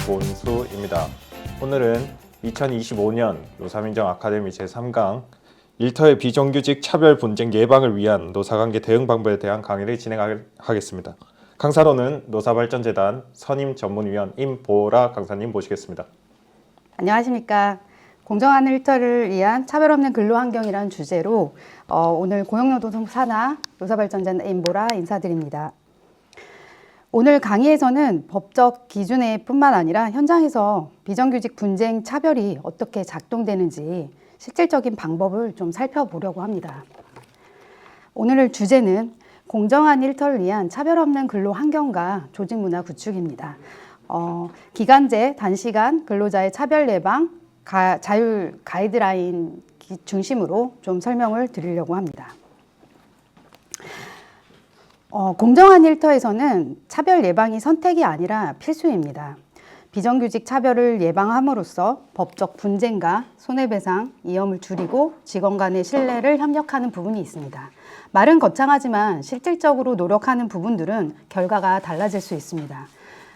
본수입니다. 오늘은 2025년 노사민정 아카데미 제3강 일터의 비정규직 차별 분쟁 예방을 위한 노사관계 대응 방법에 대한 강의를 진행하겠습니다. 강사로는 노사발전재단 선임전문위원 임보라 강사님 모시겠습니다. 안녕하십니까. 공정한 일터를 위한 차별 없는 근로환경이라는 주제로 오늘 고용노동부 산하 노사발전재단 임보라 인사드립니다. 오늘 강의에서는 법적 기준에 뿐만 아니라 현장에서 비정규직 분쟁 차별이 어떻게 작동되는지 실질적인 방법을 좀 살펴보려고 합니다. 오늘 주제는 공정한 일터를 위한 차별 없는 근로 환경과 조직 문화 구축입니다. 기간제, 단시간 근로자의 차별 예방, 자율 가이드라인 중심으로 좀 설명을 드리려고 합니다. 공정한 일터에서는 차별 예방이 선택이 아니라 필수입니다. 비정규직 차별을 예방함으로써 법적 분쟁과 손해배상, 위험을 줄이고 직원 간의 신뢰를 협력하는 부분이 있습니다. 말은 거창하지만 실질적으로 노력하는 부분들은 결과가 달라질 수 있습니다.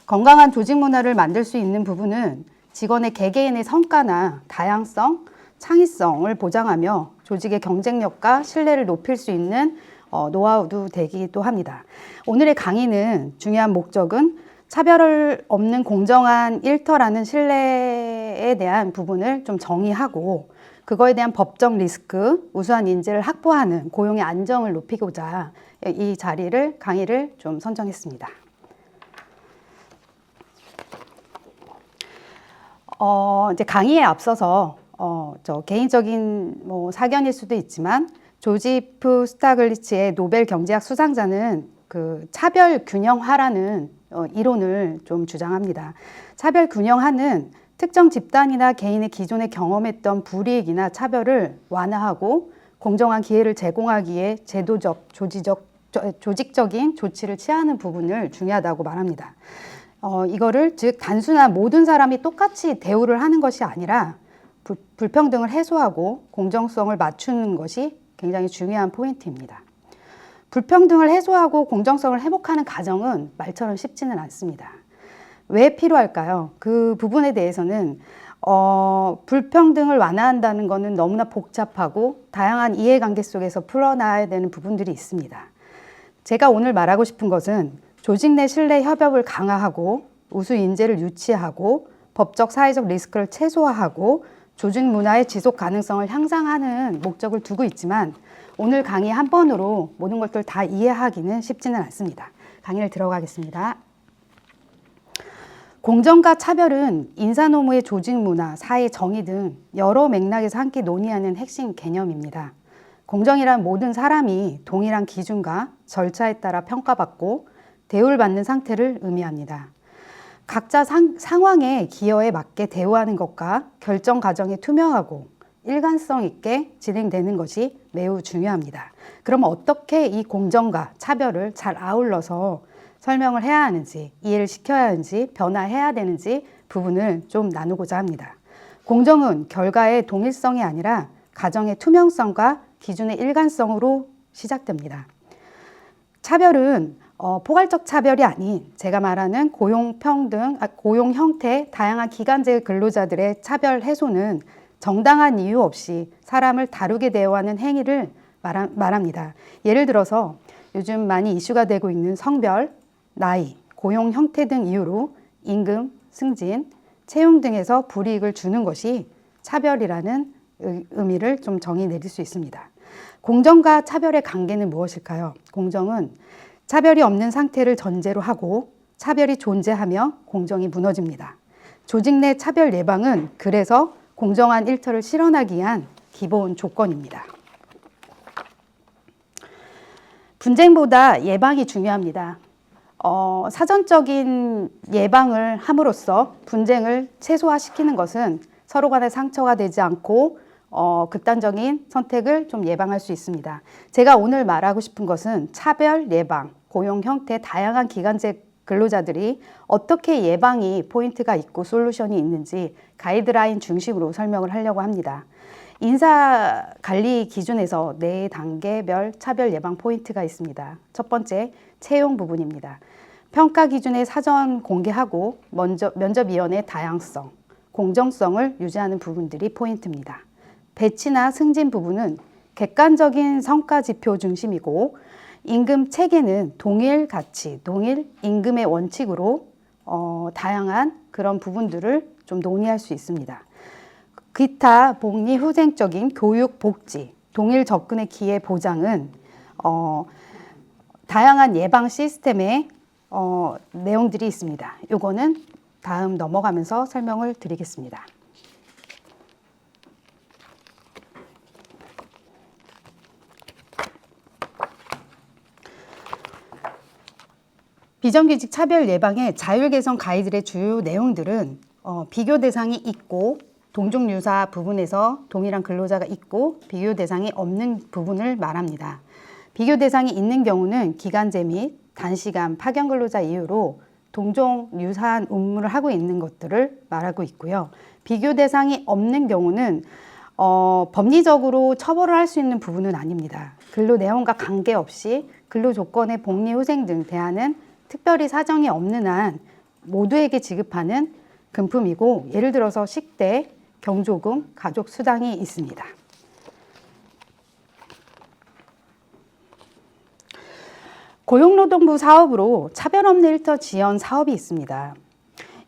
건강한 조직 문화를 만들 수 있는 부분은 직원의 개개인의 성과나 다양성, 창의성을 보장하며 조직의 경쟁력과 신뢰를 높일 수 있는 노하우도 되기도 합니다. 오늘의 강의는 중요한 목적은 차별 없는 공정한 일터라는 신뢰에 대한 부분을 좀 정의하고 그거에 대한 법적 리스크, 우수한 인재를 확보하는 고용의 안정을 높이고자 이 강의를 좀 선정했습니다. 이제 강의에 앞서서 저 개인적인 사견일 수도 있지만 조지프 스타글리츠의 노벨 경제학 수상자는 그 차별 균형화라는 이론을 좀 주장합니다. 차별 균형화는 특정 집단이나 개인의 기존에 경험했던 불이익이나 차별을 완화하고 공정한 기회를 제공하기에 제도적, 조직적인 조치를 취하는 부분을 중요하다고 말합니다. 이거를 즉 단순한 모든 사람이 똑같이 대우를 하는 것이 아니라 불평등을 해소하고 공정성을 맞추는 것이 굉장히 중요한 포인트입니다. 불평등을 해소하고 공정성을 회복하는 과정은 말처럼 쉽지는 않습니다. 왜 필요할까요? 그 부분에 대해서는 불평등을 완화한다는 것은 너무나 복잡하고 다양한 이해관계 속에서 풀어나가야 되는 부분들이 있습니다. 제가 오늘 말하고 싶은 것은 조직 내 신뢰 협업을 강화하고 우수 인재를 유치하고 법적 사회적 리스크를 최소화하고 조직 문화의 지속 가능성을 향상하는 목적을 두고 있지만 오늘 강의 한 번으로 모든 것들 다 이해하기는 쉽지는 않습니다. 강의를 들어가겠습니다. 공정과 차별은 인사노무의 조직 문화, 사회 정의 등 여러 맥락에서 함께 논의하는 핵심 개념입니다. 공정이란 모든 사람이 동일한 기준과 절차에 따라 평가받고 대우를 받는 상태를 의미합니다. 각자 상황의 기여에 맞게 대우하는 것과 결정 과정이 투명하고 일관성 있게 진행되는 것이 매우 중요합니다. 그럼 어떻게 이 공정과 차별을 잘 아울러서 설명을 해야 하는지, 이해를 시켜야 하는지, 변화해야 되는지 부분을 좀 나누고자 합니다. 공정은 결과의 동일성이 아니라 과정의 투명성과 기준의 일관성으로 시작됩니다. 차별은 포괄적 차별이 아닌 제가 말하는 고용 형태, 다양한 기간제 근로자들의 차별 해소는 정당한 이유 없이 사람을 다르게 대우하는 행위를 말합니다. 예를 들어서 요즘 많이 이슈가 되고 있는 성별, 나이, 고용 형태 등 이유로 임금, 승진, 채용 등에서 불이익을 주는 것이 차별이라는 의미를 좀 정의 내릴 수 있습니다. 공정과 차별의 관계는 무엇일까요? 공정은 차별이 없는 상태를 전제로 하고 차별이 존재하며 공정이 무너집니다. 조직 내 차별 예방은 그래서 공정한 일터를 실현하기 위한 기본 조건입니다. 분쟁보다 예방이 중요합니다. 사전적인 예방을 함으로써 분쟁을 최소화시키는 것은 서로 간에 상처가 되지 않고 극단적인 선택을 좀 예방할 수 있습니다. 제가 오늘 말하고 싶은 것은 차별 예방, 고용 형태, 다양한 기간제 근로자들이 어떻게 예방이 포인트가 있고 솔루션이 있는지 가이드라인 중심으로 설명을 하려고 합니다. 인사관리 기준에서 4단계별 차별 예방 포인트가 있습니다. 첫 번째, 채용 부분입니다. 평가 기준의 사전 공개하고 면접위원회 다양성, 공정성을 유지하는 부분들이 포인트입니다. 배치나 승진 부분은 객관적인 성과 지표 중심이고 임금 체계는 동일 가치, 동일 임금의 원칙으로 다양한 그런 부분들을 좀 논의할 수 있습니다. 기타 복리 후생적인 교육 복지, 동일 접근의 기회 보장은 다양한 예방 시스템의 내용들이 있습니다. 요거는 다음 넘어가면서 설명을 드리겠습니다. 비정규직 차별 예방의 자율 개선 가이드의 주요 내용들은 비교 대상이 있고 동종 유사 부분에서 동일한 근로자가 있고 비교 대상이 없는 부분을 말합니다. 비교 대상이 있는 경우는 기간제 및 단시간 파견 근로자 이유로 동종 유사한 업무를 하고 있는 것들을 말하고 있고요. 비교 대상이 없는 경우는 법리적으로 처벌을 할 수 있는 부분은 아닙니다. 근로 내용과 관계없이 근로 조건의 복리 후생 등 대안은 특별히 사정이 없는 한 모두에게 지급하는 금품이고 예를 들어서 식대, 경조금, 가족 수당이 있습니다. 고용노동부 사업으로 차별 없는 일터 지원 사업이 있습니다.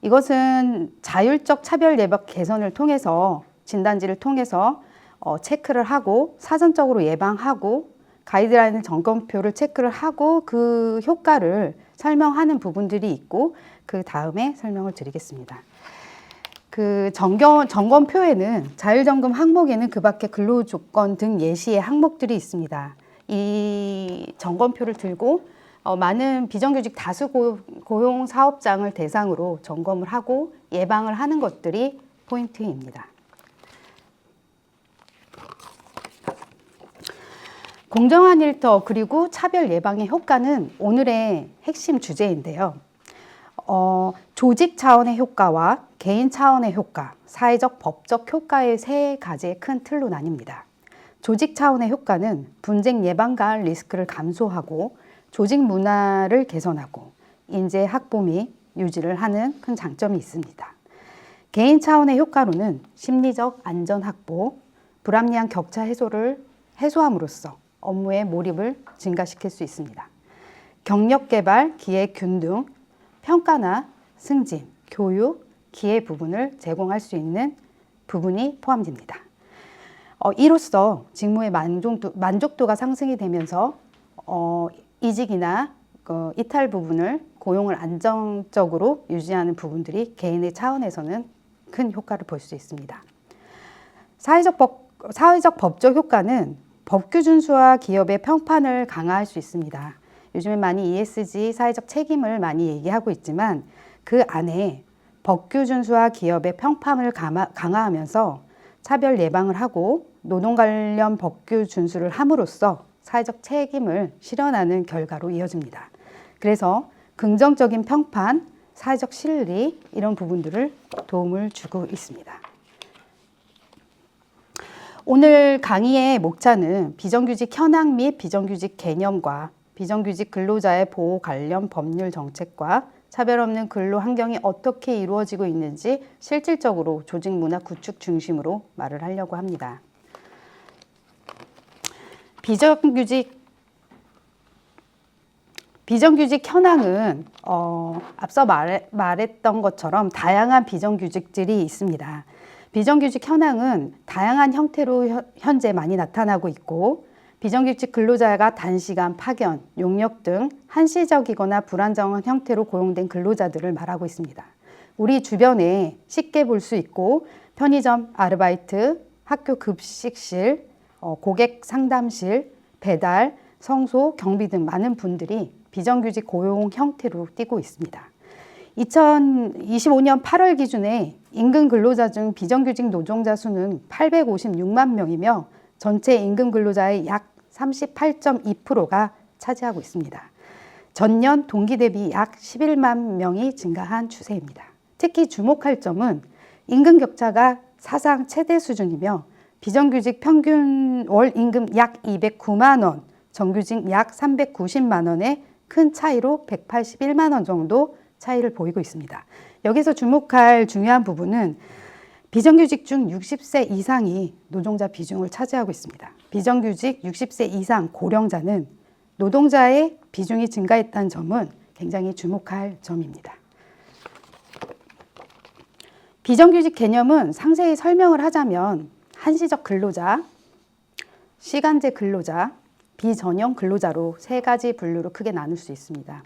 이것은 자율적 차별 예방 개선을 통해서 진단지를 통해서 체크를 하고 사전적으로 예방하고 가이드라인 점검표를 체크를 하고 그 효과를 설명하는 부분들이 있고 그 다음에 설명을 드리겠습니다. 그 점검표에는 자율점검 항목에는 그 밖에 근로조건 등 예시의 항목들이 있습니다. 이 점검표를 들고 많은 비정규직 다수 고용 사업장을 대상으로 점검을 하고 예방을 하는 것들이 포인트입니다. 공정한 일터 그리고 차별 예방의 효과는 오늘의 핵심 주제인데요. 조직 차원의 효과와 개인 차원의 효과, 사회적, 법적 효과의 세 가지의 큰 틀로 나뉩니다. 조직 차원의 효과는 분쟁 예방과 리스크를 감소하고 조직 문화를 개선하고 인재 확보 및 유지를 하는 큰 장점이 있습니다. 개인 차원의 효과로는 심리적 안전 확보, 불합리한 격차 해소를 해소함으로써 업무의 몰입을 증가시킬 수 있습니다. 경력 개발, 기획 균등, 평가나 승진, 교육, 기회 부분을 제공할 수 있는 부분이 포함됩니다. 이로써 직무의 만족도가 상승이 되면서 이직이나 이탈 부분을 고용을 안정적으로 유지하는 부분들이 개인의 차원에서는 큰 효과를 볼 수 있습니다. 사회적 법적 효과는 법규 준수와 기업의 평판을 강화할 수 있습니다. 요즘에 많이 ESG 사회적 책임을 많이 얘기하고 있지만 그 안에 법규 준수와 기업의 평판을 강화하면서 차별 예방을 하고 노동 관련 법규 준수를 함으로써 사회적 책임을 실현하는 결과로 이어집니다. 그래서 긍정적인 평판, 사회적 실리 이런 부분들을 도움을 주고 있습니다. 오늘 강의의 목차는 비정규직 현황 및 비정규직 개념과 비정규직 근로자의 보호 관련 법률 정책과 차별 없는 근로 환경이 어떻게 이루어지고 있는지 실질적으로 조직 문화 구축 중심으로 말을 하려고 합니다. 비정규직 현황은 앞서 말했던 것처럼 다양한 비정규직들이 있습니다. 비정규직 현황은 다양한 형태로 현재 많이 나타나고 있고 비정규직 근로자가 단시간 파견, 용역 등 한시적이거나 불안정한 형태로 고용된 근로자들을 말하고 있습니다. 우리 주변에 쉽게 볼 수 있고 편의점 아르바이트, 학교 급식실, 고객 상담실, 배달, 성소, 경비 등 많은 분들이 비정규직 고용 형태로 띄고 있습니다. 2025년 8월 기준에 임금 근로자 중 비정규직 노동자 수는 856만 명이며 전체 임금 근로자의 약 38.2%가 차지하고 있습니다. 전년 동기 대비 약 11만 명이 증가한 추세입니다. 특히 주목할 점은 임금 격차가 사상 최대 수준이며 비정규직 평균 월 임금 약 209만 원, 정규직 약 390만 원의 큰 차이로 181만 원 정도 차이를 보이고 있습니다. 여기서 주목할 중요한 부분은 비정규직 중 60세 이상이 노동자 비중을 차지하고 있습니다. 비정규직 60세 이상 고령자는 노동자의 비중이 증가했다는 점은 굉장히 주목할 점입니다. 비정규직 개념은 상세히 설명을 하자면 한시적 근로자, 시간제 근로자, 비전형 근로자로 세 가지 분류로 크게 나눌 수 있습니다.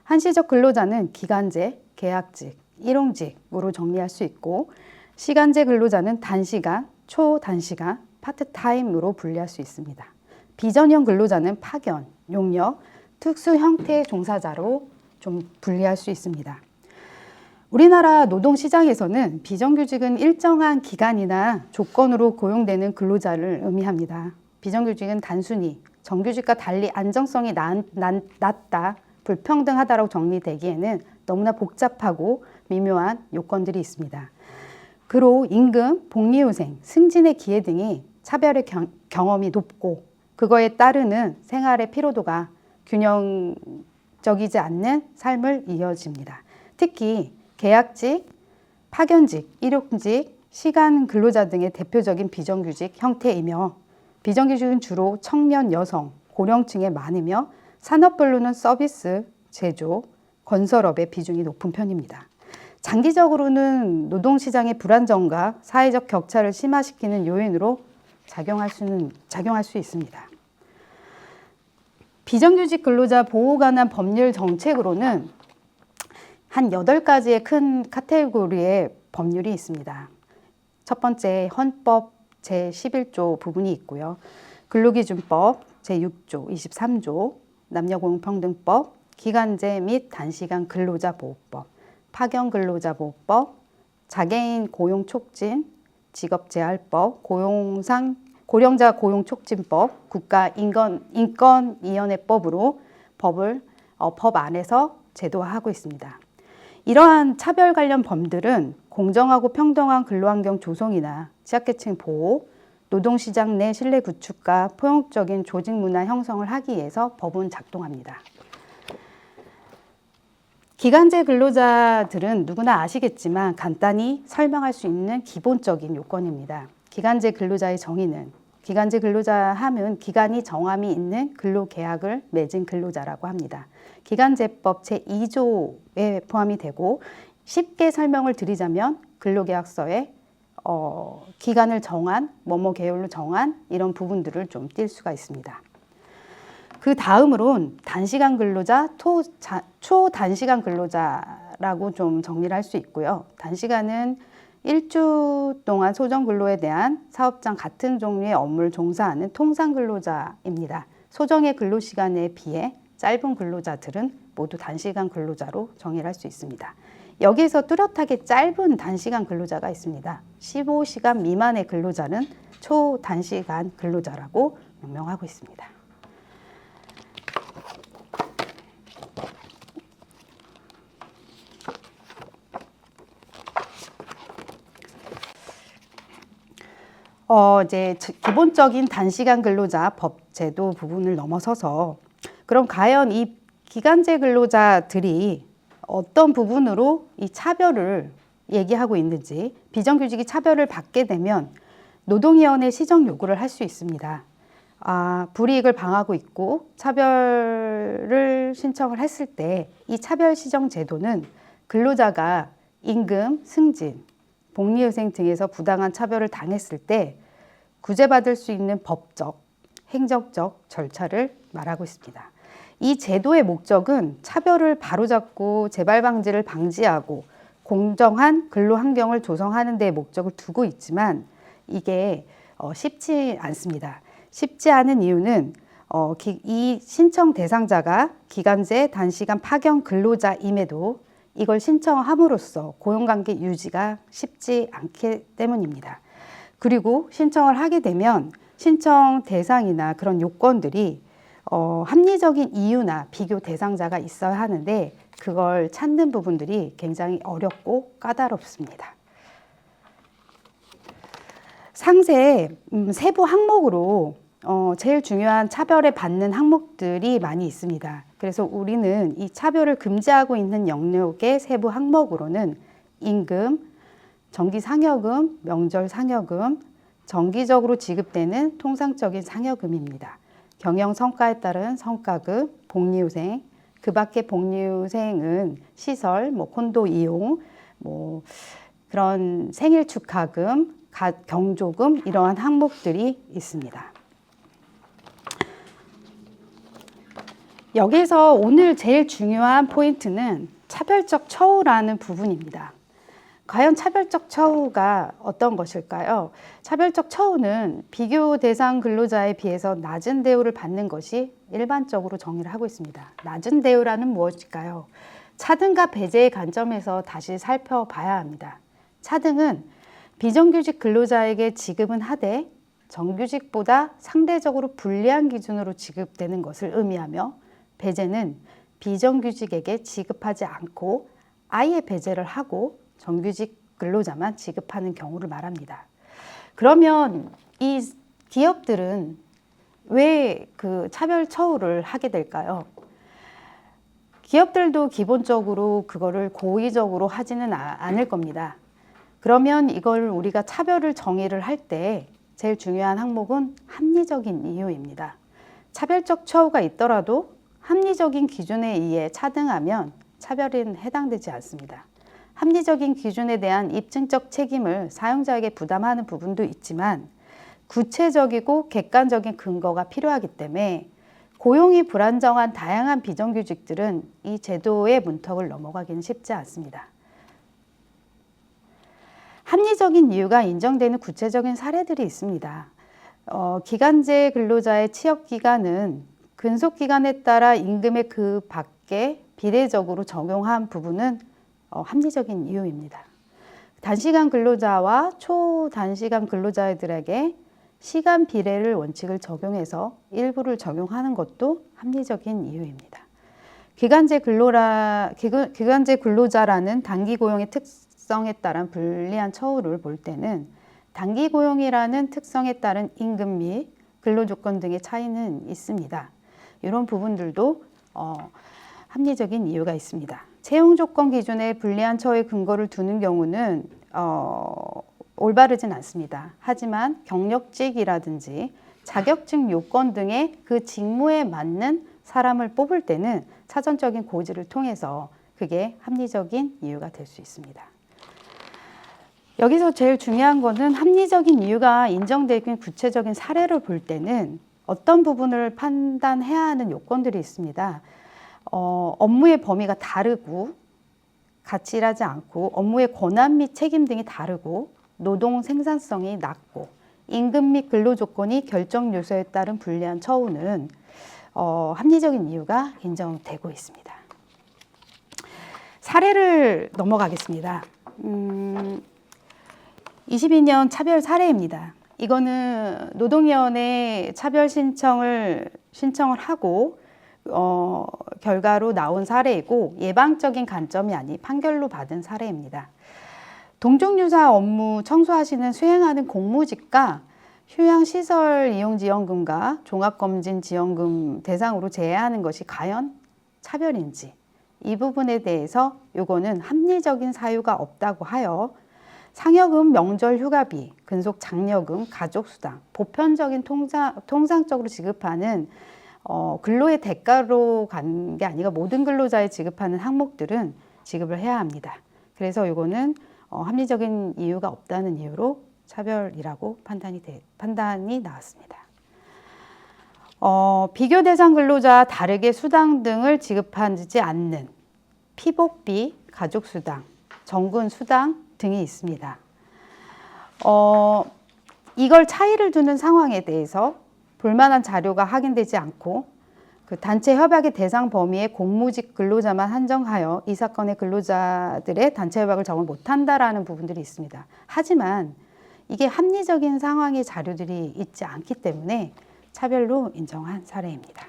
한시적 근로자는 기간제, 계약직, 일용직으로 정리할 수 있고 시간제 근로자는 단시간, 초단시간, 파트타임으로 분류할 수 있습니다. 비전형 근로자는 파견, 용역, 특수 형태의 종사자로 좀 분리할 수 있습니다. 우리나라 노동시장에서는 비정규직은 일정한 기간이나 조건으로 고용되는 근로자를 의미합니다. 비정규직은 단순히 정규직과 달리 안정성이 낮다, 불평등하다고 정리되기에는 너무나 복잡하고 미묘한 요건들이 있습니다. 그로 임금, 복리후생, 승진의 기회 등이 차별의 경험이 높고 그거에 따르는 생활의 피로도가 균형적이지 않는 삶을 이어집니다. 특히 계약직, 파견직, 일용직, 시간 근로자 등의 대표적인 비정규직 형태이며 비정규직은 주로 청년, 여성, 고령층에 많으며 산업별로는 서비스, 제조, 건설업의 비중이 높은 편입니다. 장기적으로는 노동시장의 불안정과 사회적 격차를 심화시키는 요인으로 작용할 수 있습니다. 비정규직 근로자 보호 관한 법률 정책으로는 한 8가지의 큰 카테고리의 법률이 있습니다. 첫 번째 헌법 제11조 부분이 있고요. 근로기준법 제6조, 23조, 남녀고용평등법, 기간제 및 단시간 근로자보호법, 파견근로자보호법, 장애인 고용촉진, 직업재활법, 고령자 고용촉진법, 국가인권위원회법으로 법 안에서 제도화하고 있습니다. 이러한 차별 관련 법들은 공정하고 평등한 근로환경 조성이나 취약계층 보호, 노동시장 내 신뢰 구축과 포용적인 조직 문화 형성을 하기 위해서 법은 작동합니다. 기간제 근로자들은 누구나 아시겠지만 간단히 설명할 수 있는 기본적인 요건입니다. 기간제 근로자의 정의는 기간제 근로자 하면 기간이 정함이 있는 근로계약을 맺은 근로자라고 합니다. 기간제법 제2조에 포함이 되고 쉽게 설명을 드리자면 근로계약서에 기간을 정한, 뭐뭐 계열로 정한 이런 부분들을 좀 띌 수가 있습니다. 그 다음으론 단시간 근로자, 초단시간 근로자라고 좀 정리를 할 수 있고요. 단시간은 일주 동안 소정 근로에 대한 사업장 같은 종류의 업무를 종사하는 통상 근로자입니다. 소정의 근로시간에 비해 짧은 근로자들은 모두 단시간 근로자로 정의를 할 수 있습니다. 여기에서 뚜렷하게 짧은 단시간 근로자가 있습니다. 15시간 미만의 근로자는 초단시간 근로자라고 명명하고 있습니다. 이제 기본적인 단시간 근로자 법 제도 부분을 넘어서서 그럼 과연 이 기간제 근로자들이 어떤 부분으로 이 차별을 얘기하고 있는지, 비정규직이 차별을 받게 되면 노동위원회 시정 요구를 할 수 있습니다. 불이익을 방하고 있고 차별을 신청을 했을 때 이 차별 시정 제도는 근로자가 임금, 승진, 복리후생 등에서 부당한 차별을 당했을 때 구제받을 수 있는 법적, 행정적 절차를 말하고 있습니다. 이 제도의 목적은 차별을 바로잡고 재발 방지를 방지하고 공정한 근로 환경을 조성하는 데 목적을 두고 있지만 이게 쉽지 않습니다. 쉽지 않은 이유는 이 신청 대상자가 기간제 단시간 파견 근로자임에도 이걸 신청함으로써 고용관계 유지가 쉽지 않기 때문입니다. 그리고 신청을 하게 되면 신청 대상이나 그런 요건들이 합리적인 이유나 비교 대상자가 있어야 하는데 그걸 찾는 부분들이 굉장히 어렵고 까다롭습니다. 상세 세부 항목으로 제일 중요한 차별에 받는 항목들이 많이 있습니다. 그래서 우리는 이 차별을 금지하고 있는 영역의 세부 항목으로는 임금, 정기 상여금, 명절 상여금, 정기적으로 지급되는 통상적인 상여금입니다. 경영 성과에 따른 성과급, 복리후생, 그 밖에 복리후생은 시설, 콘도 이용, 그런 생일 축하금, 경조금 이러한 항목들이 있습니다. 여기서 오늘 제일 중요한 포인트는 차별적 처우라는 부분입니다. 과연 차별적 처우가 어떤 것일까요? 차별적 처우는 비교 대상 근로자에 비해서 낮은 대우를 받는 것이 일반적으로 정의를 하고 있습니다. 낮은 대우라는 무엇일까요? 차등과 배제의 관점에서 다시 살펴봐야 합니다. 차등은 비정규직 근로자에게 지급은 하되 정규직보다 상대적으로 불리한 기준으로 지급되는 것을 의미하며, 배제는 비정규직에게 지급하지 않고 아예 배제를 하고 정규직 근로자만 지급하는 경우를 말합니다. 그러면 이 기업들은 왜 그 차별 처우를 하게 될까요? 기업들도 기본적으로 그거를 고의적으로 하지는 않을 겁니다. 그러면 이걸 우리가 차별을 정의를 할 때 제일 중요한 항목은 합리적인 이유입니다. 차별적 처우가 있더라도 합리적인 기준에 의해 차등하면 차별은 해당되지 않습니다. 합리적인 기준에 대한 입증적 책임을 사용자에게 부담하는 부분도 있지만 구체적이고 객관적인 근거가 필요하기 때문에 고용이 불안정한 다양한 비정규직들은 이 제도의 문턱을 넘어가기는 쉽지 않습니다. 합리적인 이유가 인정되는 구체적인 사례들이 있습니다. 기간제 근로자의 취업기간은 근속기간에 따라 임금의 그 밖에 비례적으로 적용한 부분은 합리적인 이유입니다. 단시간 근로자와 초단시간 근로자들에게 시간 비례를 원칙을 적용해서 일부를 적용하는 것도 합리적인 이유입니다. 기간제 근로자라는 단기 고용의 특성에 따른 불리한 처우를 볼 때는 단기 고용이라는 특성에 따른 임금 및 근로조건 등의 차이는 있습니다. 이런 부분들도 합리적인 이유가 있습니다. 채용 조건 기준에 불리한 처우의 근거를 두는 경우는 올바르진 않습니다. 하지만 경력직이라든지 자격증 요건 등의 그 직무에 맞는 사람을 뽑을 때는 사전적인 고지를 통해서 그게 합리적인 이유가 될 수 있습니다. 여기서 제일 중요한 거는 합리적인 이유가 인정되긴 구체적인 사례를 볼 때는 어떤 부분을 판단해야 하는 요건들이 있습니다. 업무의 범위가 다르고 같이 일하지 않고 업무의 권한 및 책임 등이 다르고 노동 생산성이 낮고 임금 및 근로 조건이 결정 요소에 따른 불리한 처우는 합리적인 이유가 인정되고 있습니다. 사례를 넘어가겠습니다. 22년 차별 사례입니다. 이거는 노동위원회 차별 신청을 하고 결과로 나온 사례이고 예방적인 관점이 아닌 판결로 받은 사례입니다. 동종유사 업무 청소하시는 수행하는 공무직과 휴양시설 이용지원금과 종합검진지원금 대상으로 제외하는 것이 과연 차별인지, 이 부분에 대해서 요거는 합리적인 사유가 없다고 하여 상여금, 명절 휴가비, 근속 장려금, 가족수당, 보편적인 통상적으로 지급하는 근로의 대가로 간 게 아니라 모든 근로자에 지급하는 항목들은 지급을 해야 합니다. 그래서 이거는 합리적인 이유가 없다는 이유로 차별이라고 판단이 나왔습니다. 비교 대상 근로자 다르게 수당 등을 지급하지 않는 피복비, 가족수당, 정근수당 등이 있습니다. 이걸 차이를 두는 상황에 대해서 볼만한 자료가 확인되지 않고 그 단체 협약의 대상 범위에 공무직 근로자만 한정하여 이 사건의 근로자들의 단체 협약을 적응 못한다라는 부분들이 있습니다. 하지만 이게 합리적인 상황의 자료들이 있지 않기 때문에 차별로 인정한 사례입니다.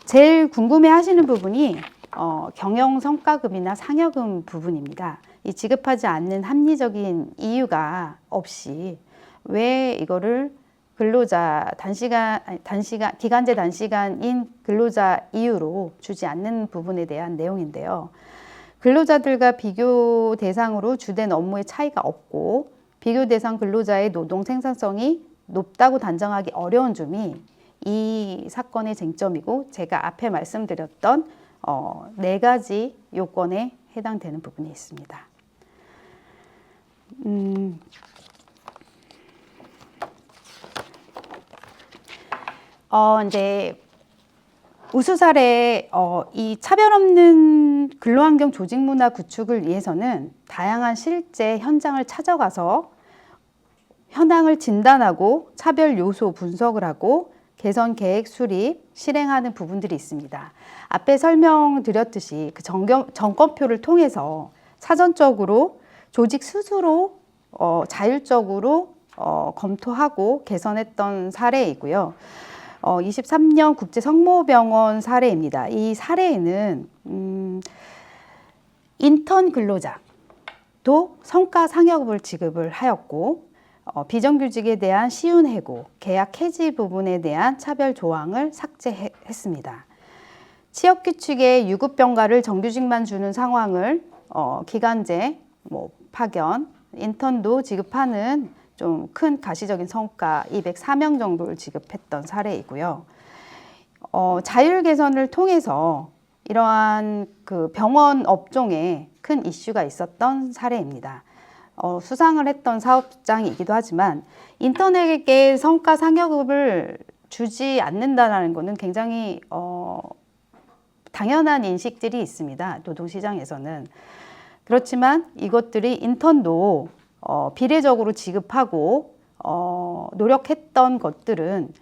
제일 궁금해 하시는 부분이 경영 성과급이나 상여금 부분입니다. 이 지급하지 않는 합리적인 이유가 없이 왜 이거를 근로자 기간제 단시간인 근로자 이유로 주지 않는 부분에 대한 내용인데요. 근로자들과 비교 대상으로 주된 업무의 차이가 없고 비교 대상 근로자의 노동 생산성이 높다고 단정하기 어려운 점이 이 사건의 쟁점이고 제가 앞에 말씀드렸던 4가지 요건에 해당되는 부분이 있습니다. 이제 우수 사례 이 차별 없는 근로환경 조직 문화 구축을 위해서는 다양한 실제 현장을 찾아가서 현황을 진단하고 차별 요소 분석을 하고 개선 계획 수립, 실행하는 부분들이 있습니다. 앞에 설명드렸듯이 그 점검표를 통해서 사전적으로 조직 스스로 자율적으로 검토하고 개선했던 사례이고요. 23년 국제성모병원 사례입니다. 이 사례에는 인턴 근로자도 성과 상여금을 지급을 하였고 비정규직에 대한 시윤 해고, 계약 해지 부분에 대한 차별 조항을 삭제했습니다. 취업 규칙에 유급 병가를 정규직만 주는 상황을 기간제, 파견, 인턴도 지급하는 좀 큰 가시적인 성과 204명 정도를 지급했던 사례이고요. 자율 개선을 통해서 이러한 그 병원 업종에 큰 이슈가 있었던 사례입니다. 수상을 했던 사업장이기도 하지만 인턴에게 성과 상여금을 주지 않는다는 것은 굉장히 당연한 인식들이 있습니다. 노동시장에서는. 그렇지만 이것들이 인턴도 비례적으로 지급하고 노력했던 것들은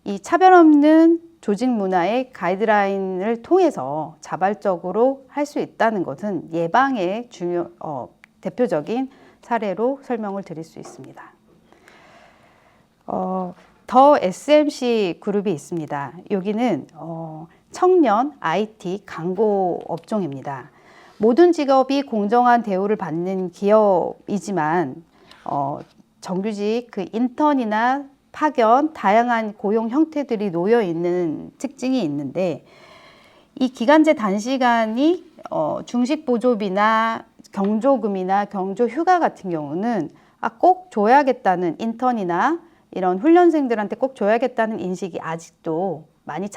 이 차별 없는 조직 문화의 가이드라인을 통해서 자발적으로 할 수 있다는 것은 예방의 대표적인 사례로 설명을 드릴 수 있습니다. 더 SMC 그룹이 있습니다. 여기는 청년 IT 광고 업종입니다. 모든 직업이 공정한 대우를 받는 기업이지만 정규직 그 인턴이나 파견 다양한 고용 형태들이 놓여 있는 특징이 있는데 이 기간제 단시간이 중식 보조비나 경조금이나 경조휴가 같은 경우는 꼭 줘야겠다는 인턴이나 이런 훈련생들한테 꼭 줘야겠다는 인식이 아직도 많이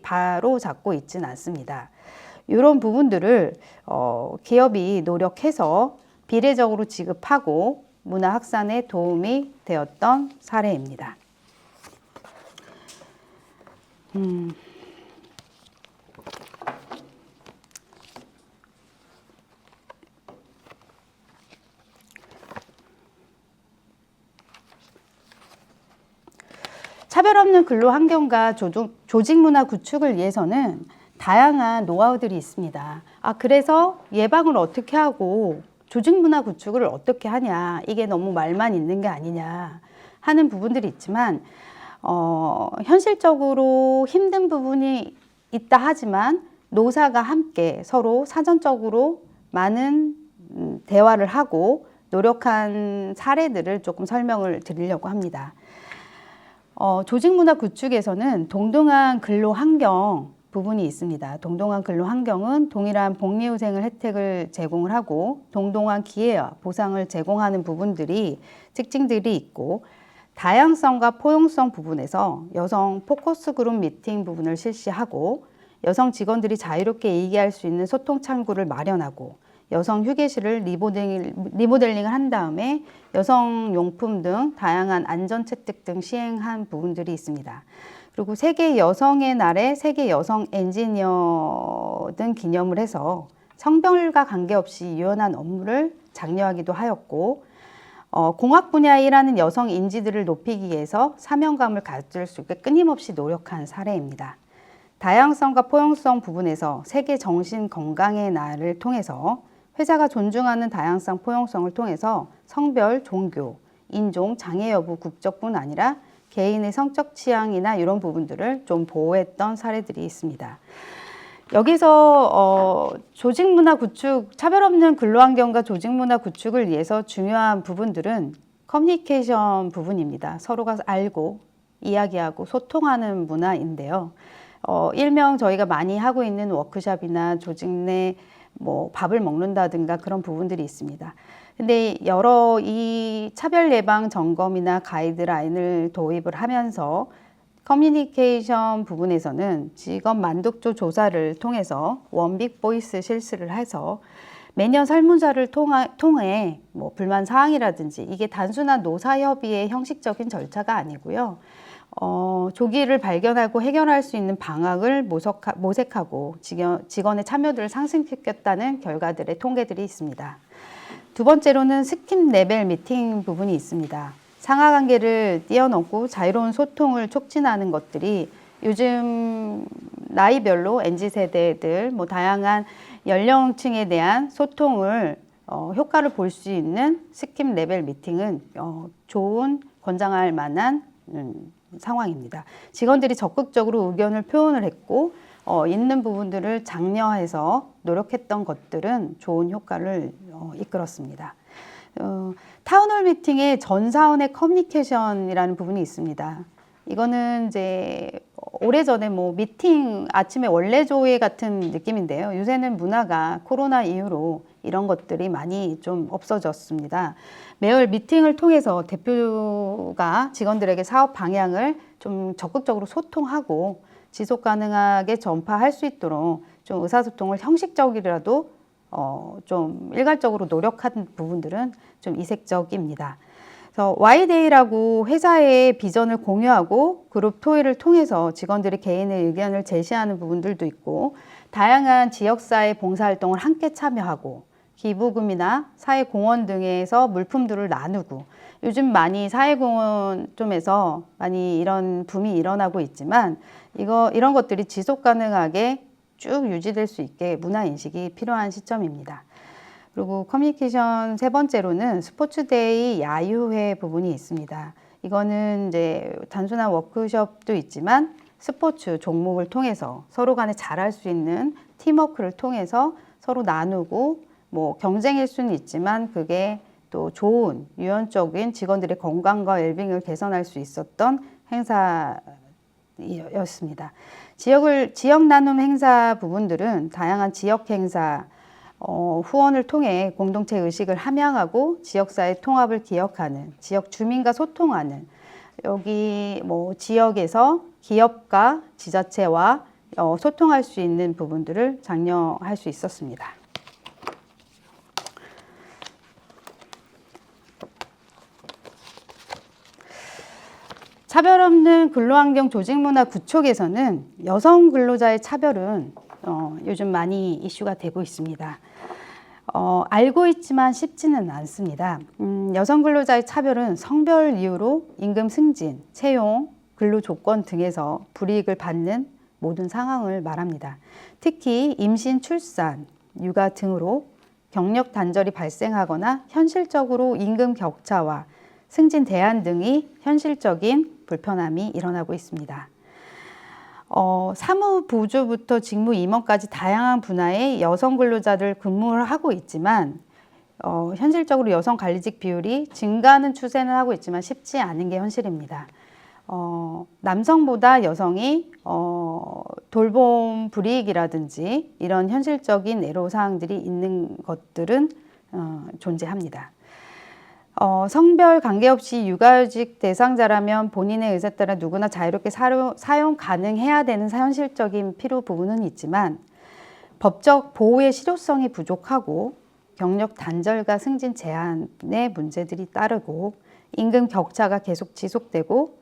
바로 잡고 있지는 않습니다. 이런 부분들을 기업이 노력해서 비례적으로 지급하고 문화 확산에 도움이 되었던 사례입니다. 차별 없는 근로 환경과 조직 문화 구축을 위해서는 다양한 노하우들이 있습니다. 그래서 예방을 어떻게 하고 조직 문화 구축을 어떻게 하냐, 이게 너무 말만 있는 게 아니냐 하는 부분들이 있지만 현실적으로 힘든 부분이 있다 하지만 노사가 함께 서로 사전적으로 많은 대화를 하고 노력한 사례들을 조금 설명을 드리려고 합니다. 조직 문화 구축에서는 동등한 근로 환경 부분이 있습니다. 동등한 근로 환경은 동일한 복리후생을 혜택을 제공을 하고 동등한 기회와 보상을 제공하는 부분들이 특징들이 있고 다양성과 포용성 부분에서 여성 포커스 그룹 미팅 부분을 실시하고 여성 직원들이 자유롭게 얘기할 수 있는 소통 창구를 마련하고 여성 휴게실을 리모델링을 한 다음에 여성 용품 등 다양한 안전 채택 등 시행한 부분들이 있습니다. 그리고 세계 여성의 날에 세계 여성 엔지니어 등 기념을 해서 성별과 관계없이 유연한 업무를 장려하기도 하였고 공학 분야에 일하는 여성 인지들을 높이기 위해서 사명감을 가질 수 있게 끊임없이 노력한 사례입니다. 다양성과 포용성 부분에서 세계 정신 건강의 날을 통해서 회사가 존중하는 다양성, 포용성을 통해서 성별, 종교, 인종, 장애 여부, 국적뿐 아니라 개인의 성적 취향이나 이런 부분들을 좀 보호했던 사례들이 있습니다. 여기서 조직문화 구축, 차별 없는 근로환경과 조직문화 구축을 위해서 중요한 부분들은 커뮤니케이션 부분입니다. 서로가 알고 이야기하고 소통하는 문화인데요. 일명 저희가 많이 하고 있는 워크숍이나 조직 내 뭐 밥을 먹는다든가 그런 부분들이 있습니다. 근데 여러 이 차별 예방 점검이나 가이드라인을 도입을 하면서 커뮤니케이션 부분에서는 직업 만족도 조사를 통해서 원빅 보이스 실시를 해서 매년 설문조사를 통해 뭐 불만 사항이라든지 이게 단순한 노사협의의 형식적인 절차가 아니고요. 조기를 발견하고 해결할 수 있는 방안을 모색하고 직원의 참여도를 상승시켰다는 결과들의 통계들이 있습니다. 두 번째로는 스킨 레벨 미팅 부분이 있습니다. 상하관계를 뛰어넘고 자유로운 소통을 촉진하는 것들이 요즘 나이별로 MZ세대들, 뭐 다양한 연령층에 대한 소통을 효과를 볼 수 있는 스킨 레벨 미팅은 좋은 권장할 만한 상황입니다. 직원들이 적극적으로 의견을 표현을 했고 있는 부분들을 장려해서 노력했던 것들은 좋은 효과를 이끌었습니다. 타운홀 미팅의 전사원의 커뮤니케이션이라는 부분이 있습니다. 이거는 이제 오래전에 뭐 미팅 아침에 원래조회 같은 느낌인데요. 요새는 문화가 코로나 이후로 이런 것들이 많이 좀 없어졌습니다. 매월 미팅을 통해서 대표가 직원들에게 사업 방향을 좀 적극적으로 소통하고 지속 가능하게 전파할 수 있도록 좀 의사소통을 형식적이라도 좀 일괄적으로 노력한 부분들은 좀 이색적입니다. 그래서 Y데이라고 회사의 비전을 공유하고 그룹 토의를 통해서 직원들이 개인의 의견을 제시하는 부분들도 있고 다양한 지역사회 봉사활동을 함께 참여하고 기부금이나 사회공헌 등에서 물품들을 나누고 요즘 많이 사회공헌 쪽에서 많이 이런 붐이 일어나고 있지만 이런 것들이 지속 가능하게 쭉 유지될 수 있게 문화인식이 필요한 시점입니다. 그리고 커뮤니케이션 세 번째로는 스포츠데이 야유회 부분이 있습니다. 이거는 이제 단순한 워크숍도 있지만 스포츠 종목을 통해서 서로 간에 잘할 수 있는 팀워크를 통해서 서로 나누고 뭐 경쟁일 수는 있지만 그게 또 좋은 유연적인 직원들의 건강과 웰빙을 개선할 수 있었던 행사였습니다. 지역 나눔 행사 부분들은 다양한 지역 행사, 후원을 통해 공동체 의식을 함양하고 지역사회 통합을 기억하는, 지역 주민과 소통하는, 여기 뭐 지역에서 기업과 지자체와 소통할 수 있는 부분들을 장려할 수 있었습니다. 차별 없는 근로환경 조직문화 구축에서는 여성 근로자의 차별은 요즘 많이 이슈가 되고 있습니다. 알고 있지만 쉽지는 않습니다. 여성 근로자의 차별은 성별 이유로 임금 승진, 채용, 근로 조건 등에서 불이익을 받는 모든 상황을 말합니다. 특히 임신, 출산, 육아 등으로 경력 단절이 발생하거나 현실적으로 임금 격차와 승진 대안 등이 현실적인 불편함이 일어나고 있습니다. 사무보조부터 직무 임원까지 다양한 분야의 여성 근로자들 근무를 하고 있지만 현실적으로 여성 관리직 비율이 증가하는 추세는 하고 있지만 쉽지 않은 게 현실입니다. 남성보다 여성이 돌봄 불이익이라든지 이런 현실적인 애로사항들이 있는 것들은 존재합니다. 성별 관계없이 육아휴직 대상자라면 본인의 의사에 따라 누구나 자유롭게 사용 가능해야 되는 현실적인 필요 부분은 있지만 법적 보호의 실효성이 부족하고 경력 단절과 승진 제한의 문제들이 따르고 임금 격차가 계속 지속되고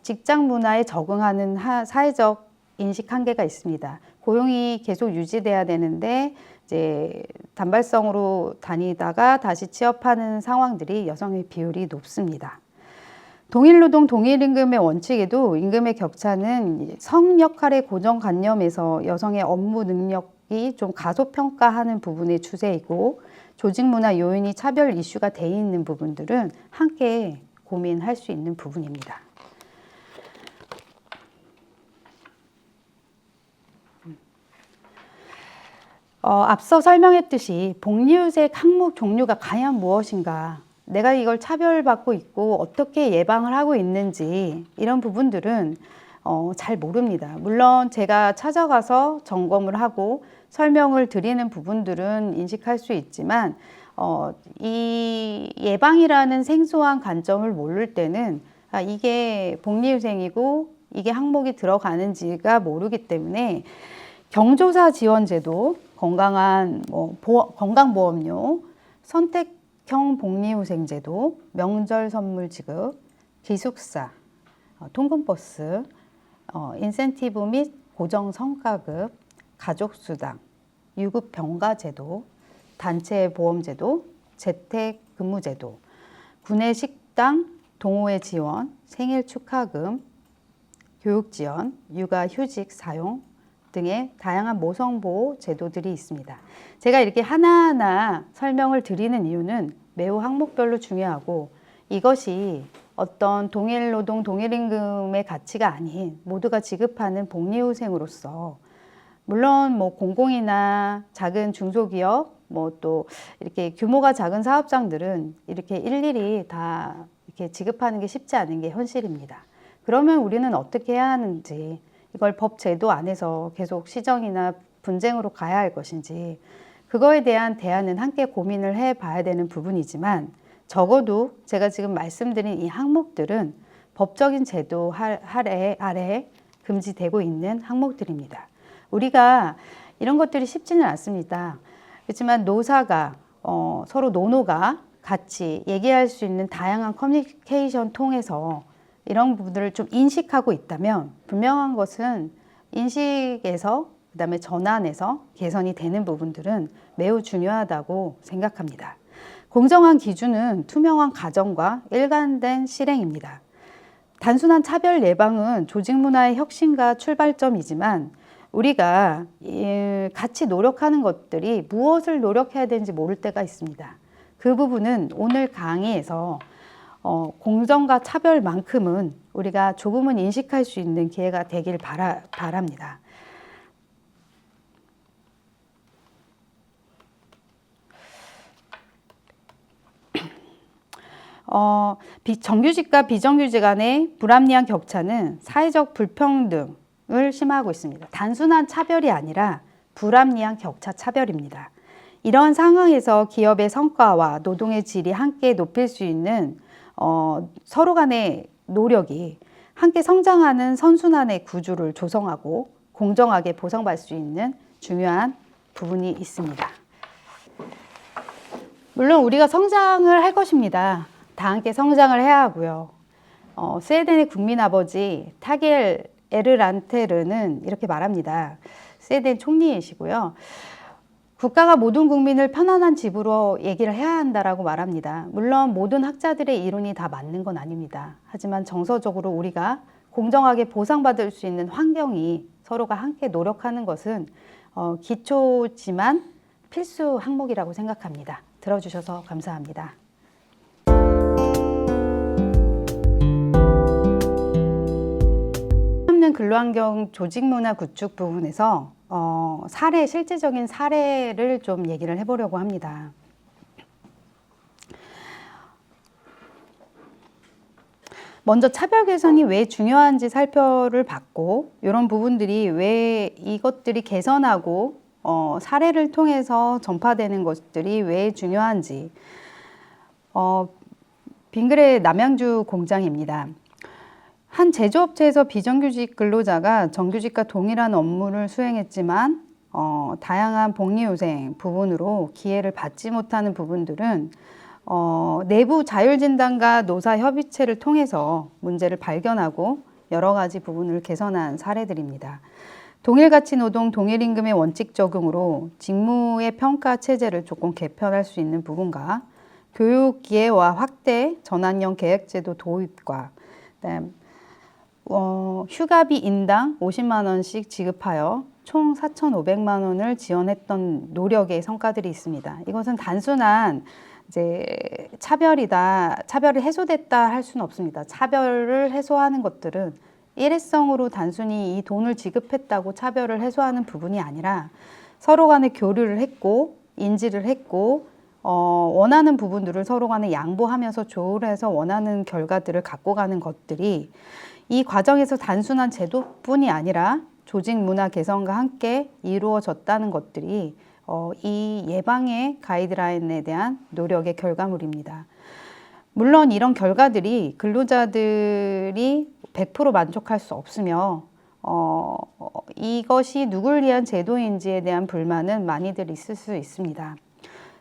직장 문화에 적응하는 사회적 인식 한계가 있습니다. 고용이 계속 유지돼야 되는데 이제 단발성으로 다니다가 다시 취업하는 상황들이 여성의 비율이 높습니다. 동일노동 동일임금의 원칙에도 임금의 격차는 성 역할의 고정관념에서 여성의 업무 능력이 좀 가소평가하는 부분의 추세이고 조직문화 요인이 차별 이슈가 돼 있는 부분들은 함께 고민할 수 있는 부분입니다. 앞서 설명했듯이 복리후생 항목 종류가 과연 무엇인가, 내가 이걸 차별받고 있고 어떻게 예방을 하고 있는지 이런 부분들은 잘 모릅니다. 물론 제가 찾아가서 점검을 하고 설명을 드리는 부분들은 인식할 수 있지만 이 예방이라는 생소한 관점을 모를 때는 이게 복리후생이고 이게 항목이 들어가는지가 모르기 때문에 경조사 지원제도, 건강한 건강보험료, 선택형 복리후생제도, 명절 선물 지급, 기숙사, 통근버스, 인센티브 및 고정 성과급, 가족수당, 유급병가제도, 단체보험제도, 재택근무제도, 구내식당, 동호회 지원, 생일 축하금, 교육지원, 육아휴직 사용 등의 다양한 모성보호 제도들이 있습니다. 제가 이렇게 하나하나 설명을 드리는 이유는 매우 항목별로 중요하고 이것이 어떤 동일노동 동일임금의 가치가 아닌 모두가 지급하는 복리후생으로서 물론 공공이나 작은 중소기업 또 이렇게 규모가 작은 사업장들은 이렇게 일일이 다 이렇게 지급하는 게 쉽지 않은 게 현실입니다. 그러면 우리는 어떻게 해야 하는지, 이걸 법 제도 안에서 계속 시정이나 분쟁으로 가야 할 것인지 그거에 대한 대안은 함께 고민을 해봐야 되는 부분이지만 적어도 제가 지금 말씀드린 이 항목들은 법적인 제도 아래 금지되고 있는 항목들입니다. 우리가 이런 것들이 쉽지는 않습니다. 그렇지만 노사가 서로 노노가 같이 얘기할 수 있는 다양한 커뮤니케이션 통해서 이런 부분들을 좀 인식하고 있다면 분명한 것은 인식에서 그다음에 전환에서 개선이 되는 부분들은 매우 중요하다고 생각합니다. 공정한 기준은 투명한 과정과 일관된 실행입니다. 단순한 차별 예방은 조직 문화의 혁신과 출발점이지만 우리가 같이 노력하는 것들이 무엇을 노력해야 되는지 모를 때가 있습니다. 그 부분은 오늘 강의에서 공정과 차별만큼은 우리가 조금은 인식할 수 있는 기회가 되길 바랍니다. 정규직과 비정규직 간의 불합리한 격차는 사회적 불평등을 심화하고 있습니다. 단순한 차별이 아니라 불합리한 격차 차별입니다. 이런 상황에서 기업의 성과와 노동의 질이 함께 높일 수 있는 서로 간의 노력이 함께 성장하는 선순환의 구조를 조성하고 공정하게 보상받을 수 있는 중요한 부분이 있습니다. 물론 우리가 성장을 할 것입니다. 다 함께 성장을 해야 하고요. 스웨덴의 국민 아버지 타겔 에르란테르는 이렇게 말합니다. 스웨덴 총리이시고요. 국가가 모든 국민을 편안한 집으로 얘기를 해야 한다라고 말합니다. 물론 모든 학자들의 이론이 다 맞는 건 아닙니다. 하지만 정서적으로 우리가 공정하게 보상받을 수 있는 환경이 서로가 함께 노력하는 것은 기초지만 필수 항목이라고 생각합니다. 들어주셔서 감사합니다. 없는 근로환경 조직문화 구축 부분에서 실제적인 사례를 좀 얘기를 해보려고 합니다. 먼저 차별 개선이 왜 중요한지 살펴를 받고 이런 부분들이 왜 이것들이 개선하고 사례를 통해서 전파되는 것들이 왜 중요한지 빙그레 남양주 공장입니다. 한 제조업체에서 비정규직 근로자가 정규직과 동일한 업무를 수행했지만 다양한 복리후생 부분으로 기회를 받지 못하는 부분들은 내부 자율진단과 노사협의체를 통해서 문제를 발견하고 여러 가지 부분을 개선한 사례들입니다. 동일가치 노동, 동일임금의 원칙 적용으로 직무의 평가 체제를 조금 개편할 수 있는 부분과 교육 기회와 확대, 전환형 계약제도 도입과 그다음 휴가비 인당 50만 원씩 지급하여 총 4,500만 원을 지원했던 노력의 성과들이 있습니다. 이것은 단순한 이제 차별이 해소됐다 할 수는 없습니다. 차별을 해소하는 것들은 일회성으로 단순히 이 돈을 지급했다고 차별을 해소하는 부분이 아니라 서로 간에 교류를 했고 인지를 했고 원하는 부분들을 서로 간에 양보하면서 조율해서 원하는 결과들을 갖고 가는 것들이 이 과정에서 단순한 제도뿐이 아니라 조직 문화 개선과 함께 이루어졌다는 것들이 이 예방의 가이드라인에 대한 노력의 결과물입니다. 물론 이런 결과들이 근로자들이 100% 만족할 수 없으며 이것이 누굴 위한 제도인지에 대한 불만은 많이들 있을 수 있습니다.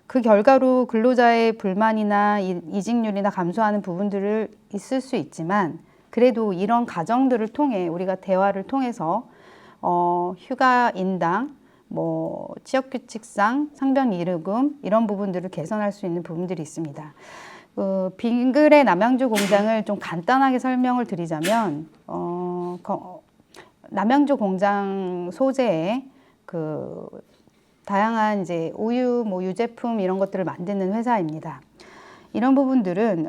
그 결과로 근로자의 불만이나 이직률이나 감소하는 부분들을 있을 수 있지만 그래도 이런 과정들을 통해 우리가 대화를 통해서 휴가 인당, 취업규칙상, 상병이르금 이런 부분들을 개선할 수 있는 부분들이 있습니다. 빙글의 남양주 공장을 좀 간단하게 설명을 드리자면 남양주 공장 소재에 다양한 이제 우유, 유제품 이런 것들을 만드는 회사입니다. 이런 부분들은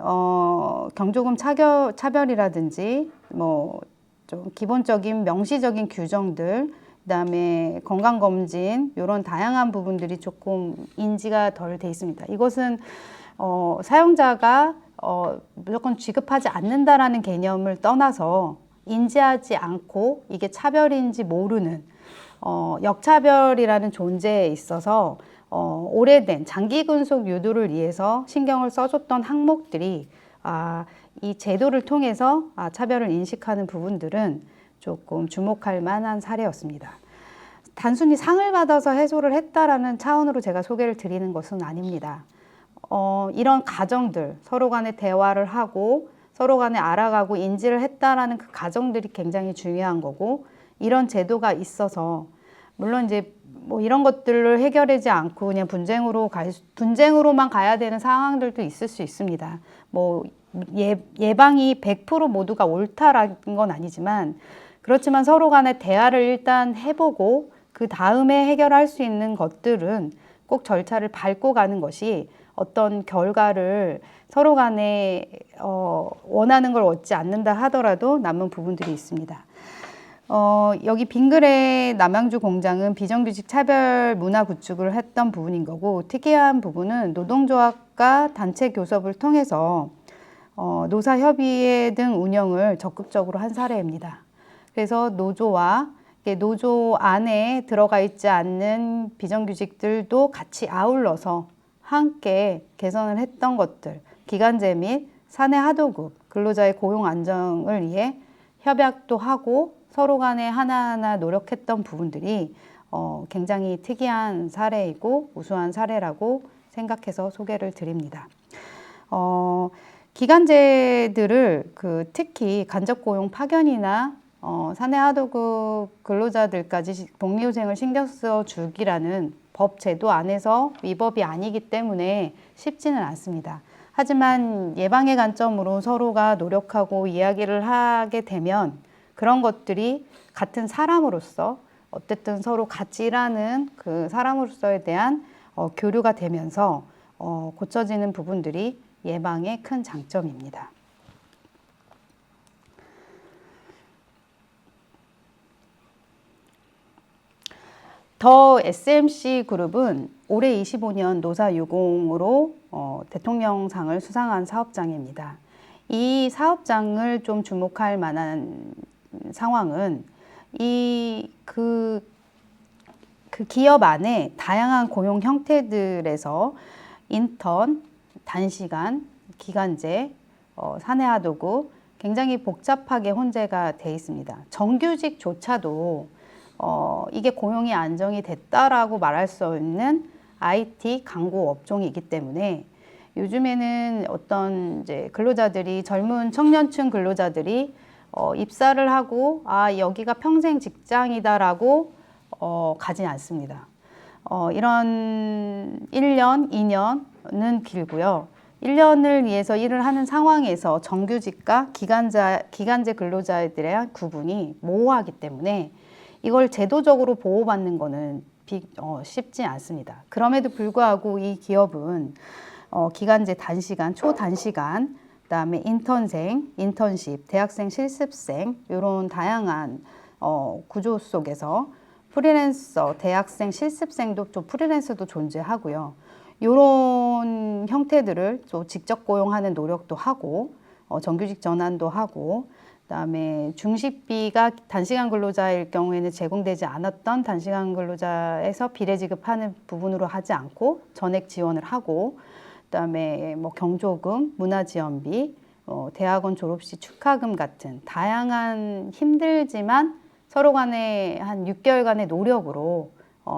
경조금 차별이라든지 좀 기본적인 명시적인 규정들, 그다음에 건강검진 이런 다양한 부분들이 조금 인지가 덜 돼 있습니다. 이것은 사용자가 무조건 취급하지 않는다라는 개념을 떠나서 인지하지 않고 이게 차별인지 모르는 역차별이라는 존재에 있어서 오래된 장기 근속 유도를 위해서 신경을 써줬던 항목들이 이 제도를 통해서 차별을 인식하는 부분들은 조금 주목할 만한 사례였습니다. 단순히 상을 받아서 해소를 했다라는 차원으로 제가 소개를 드리는 것은 아닙니다. 이런 가정들, 서로 간에 대화를 하고 서로 간에 알아가고 인지를 했다라는 그 가정들이 굉장히 중요한 거고 이런 제도가 있어서 물론 이제 이런 것들을 해결하지 않고 그냥 분쟁으로만 가야 되는 상황들도 있을 수 있습니다. 예방이 100% 모두가 옳다라는 건 아니지만 그렇지만 서로 간에 대화를 일단 해보고 그 다음에 해결할 수 있는 것들은 꼭 절차를 밟고 가는 것이 어떤 결과를 서로 간에 원하는 걸 얻지 않는다 하더라도 남은 부분들이 있습니다. 여기 빙글의 남양주 공장은 비정규직 차별 문화 구축을 했던 부분인 거고 특이한 부분은 노동조합과 단체 교섭을 통해서 노사협의회 등 운영을 적극적으로 한 사례입니다. 그래서 노조와 노조 안에 들어가 있지 않는 비정규직들도 같이 아울러서 함께 개선을 했던 것들, 기간제 및 사내 하도급, 근로자의 고용 안정을 위해 협약도 하고 서로 간에 하나하나 노력했던 부분들이 굉장히 특이한 사례이고 우수한 사례라고 생각해서 소개를 드립니다. 기간제들을 특히 간접고용 파견이나 사내 하도급 근로자들까지 복리후생을 신경 써 주기라는 법 제도 안에서 위법이 아니기 때문에 쉽지는 않습니다. 하지만 예방의 관점으로 서로가 노력하고 이야기를 하게 되면 그런 것들이 같은 사람으로서 어쨌든 서로 같이 일하는 그 사람으로서에 대한 교류가 되면서 고쳐지는 부분들이 예방의 큰 장점입니다. 더 SMC 그룹은 올해 25년 노사유공으로 대통령상을 수상한 사업장입니다. 이 사업장을 좀 주목할 만한 상황은 그 기업 안에 다양한 고용 형태들에서 인턴, 단시간, 기간제, 사내하도급 굉장히 복잡하게 혼재가 돼 있습니다. 정규직조차도 이게 고용이 안정이 됐다라고 말할 수 있는 IT 광고 업종이기 때문에 요즘에는 어떤 이제 근로자들이 젊은 청년층 근로자들이 입사를 하고 여기가 평생 직장이다라고 가지 않습니다. 이런 1년, 2년은 길고요. 1년을 위해서 일을 하는 상황에서 정규직과 기간제 근로자에 대한 구분이 모호하기 때문에 이걸 제도적으로 보호받는 것은 쉽지 않습니다. 그럼에도 불구하고 이 기업은 기간제 단시간, 초단시간, 그다음에 인턴생, 인턴십, 대학생 실습생 이런 다양한 구조 속에서 프리랜서, 대학생 실습생도 좀 프리랜서도 존재하고요. 이런 형태들을 또 직접 고용하는 노력도 하고 정규직 전환도 하고 그다음에 중식비가 단시간 근로자일 경우에는 제공되지 않았던 단시간 근로자에서 비례 지급하는 부분으로 하지 않고 전액 지원을 하고 그다음에 뭐 경조금, 문화지원비, 대학원 졸업시 축하금 같은 다양한 힘들지만 서로 간에 한 6개월간의 노력으로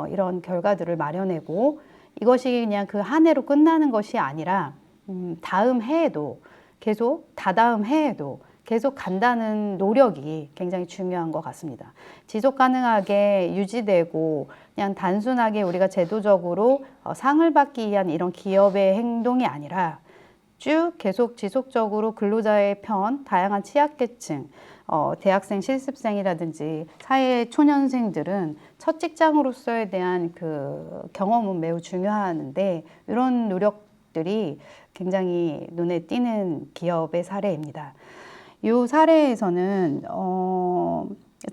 이런 결과들을 마련하고 이것이 그냥 그 한 해로 끝나는 것이 아니라 다음 해에도 계속 다다음 해에도 계속 간다는 노력이 굉장히 중요한 것 같습니다. 지속 가능하게 유지되고 그냥 단순하게 우리가 제도적으로 상을 받기 위한 이런 기업의 행동이 아니라 쭉 계속 지속적으로 근로자의 편, 다양한 취약계층, 대학생 실습생이라든지 사회 초년생들은 첫 직장으로서에 대한 그 경험은 매우 중요한데 이런 노력들이 굉장히 눈에 띄는 기업의 사례입니다. 이 사례에서는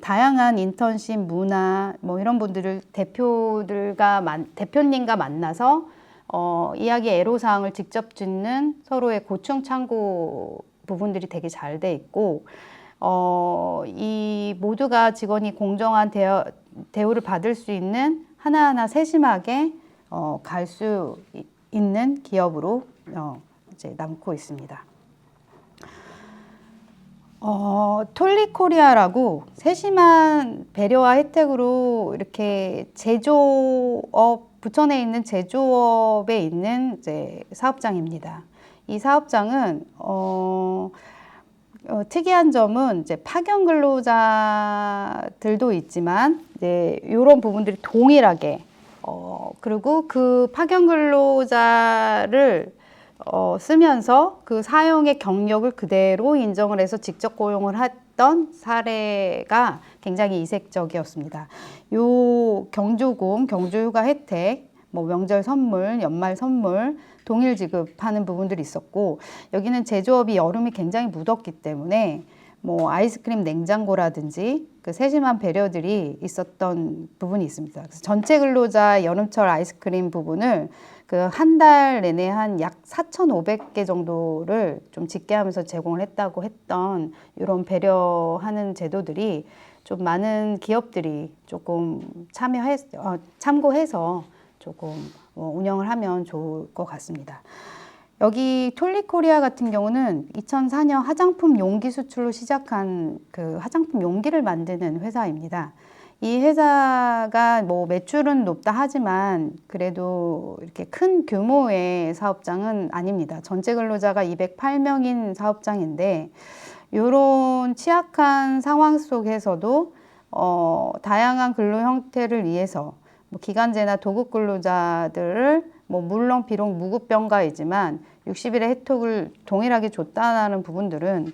다양한 인턴십, 문화 뭐 이런 분들을 대표님과 만나서 이야기 애로사항을 직접 듣는 서로의 고충 참고 부분들이 되게 잘 돼 있고 이 모두가 직원이 공정한 대우를 받을 수 있는 하나하나 세심하게 갈 수 있는 기업으로 이제 남고 있습니다. 톨리코리아라고 세심한 배려와 혜택으로 이렇게 제조업, 부천에 있는 제조업에 있는 이제 사업장입니다. 이 사업장은 특이한 점은 이제 파견 근로자들도 있지만 이제 이런 부분들이 동일하게 그리고 그 파견 근로자를 쓰면서 그 사용의 경력을 그대로 인정을 해서 직접 고용을 했던 사례가 굉장히 이색적이었습니다. 요 경조금, 경조휴가 혜택, 뭐 명절 선물, 연말 선물 동일 지급하는 부분들이 있었고 여기는 제조업이 여름이 굉장히 무덥기 때문에 뭐 아이스크림 냉장고라든지 그 세심한 배려들이 있었던 부분이 있습니다. 그래서 전체 근로자 여름철 아이스크림 부분을 그 한 달 내내 한 약 4,500개 정도를 좀 집계하면서 제공을 했다고 했던 이런 배려하는 제도들이 좀 많은 기업들이 조금 참고해서 조금 운영을 하면 좋을 것 같습니다. 여기 톨리코리아 같은 경우는 2004년 화장품 용기 수출로 시작한 그 화장품 용기를 만드는 회사입니다. 이 회사가 뭐 매출은 높다 하지만 그래도 이렇게 큰 규모의 사업장은 아닙니다. 전체 근로자가 208명인 사업장인데 이런 취약한 상황 속에서도 다양한 근로 형태를 위해서 뭐 기간제나 도급 근로자들을 뭐 물론 비록 무급병가이지만 60일의 혜택을 동일하게 줬다는 부분들은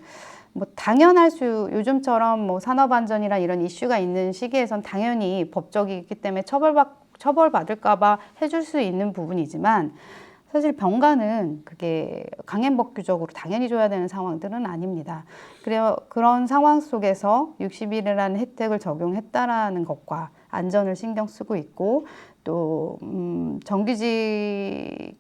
뭐 당연할 요즘처럼 뭐 산업안전이나 이런 이슈가 있는 시기에선 당연히 법적이기 때문에 처벌받을까봐 해줄 수 있는 부분이지만 사실 병가는 그게 강행법규적으로 당연히 줘야 되는 상황들은 아닙니다. 그래서 그런 상황 속에서 60일이라는 혜택을 적용했다라는 것과 안전을 신경 쓰고 있고 또 정규직과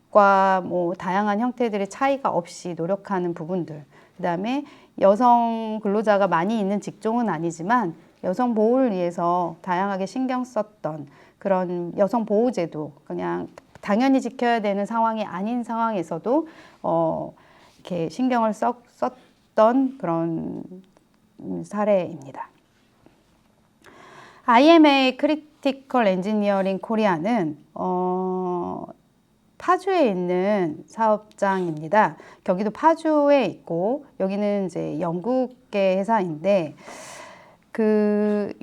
뭐 다양한 형태들의 차이가 없이 노력하는 부분들 그다음에 여성 근로자가 많이 있는 직종은 아니지만 여성 보호를 위해서 다양하게 신경 썼던 그런 여성 보호제도 그냥 당연히 지켜야 되는 상황이 아닌 상황에서도 이렇게 신경을 썼던 그런 사례입니다. IMA 크리티컬 엔지니어링 코리아는 파주에 있는 사업장입니다. 경기도 파주에 있고 여기는 이제 영국계 회사인데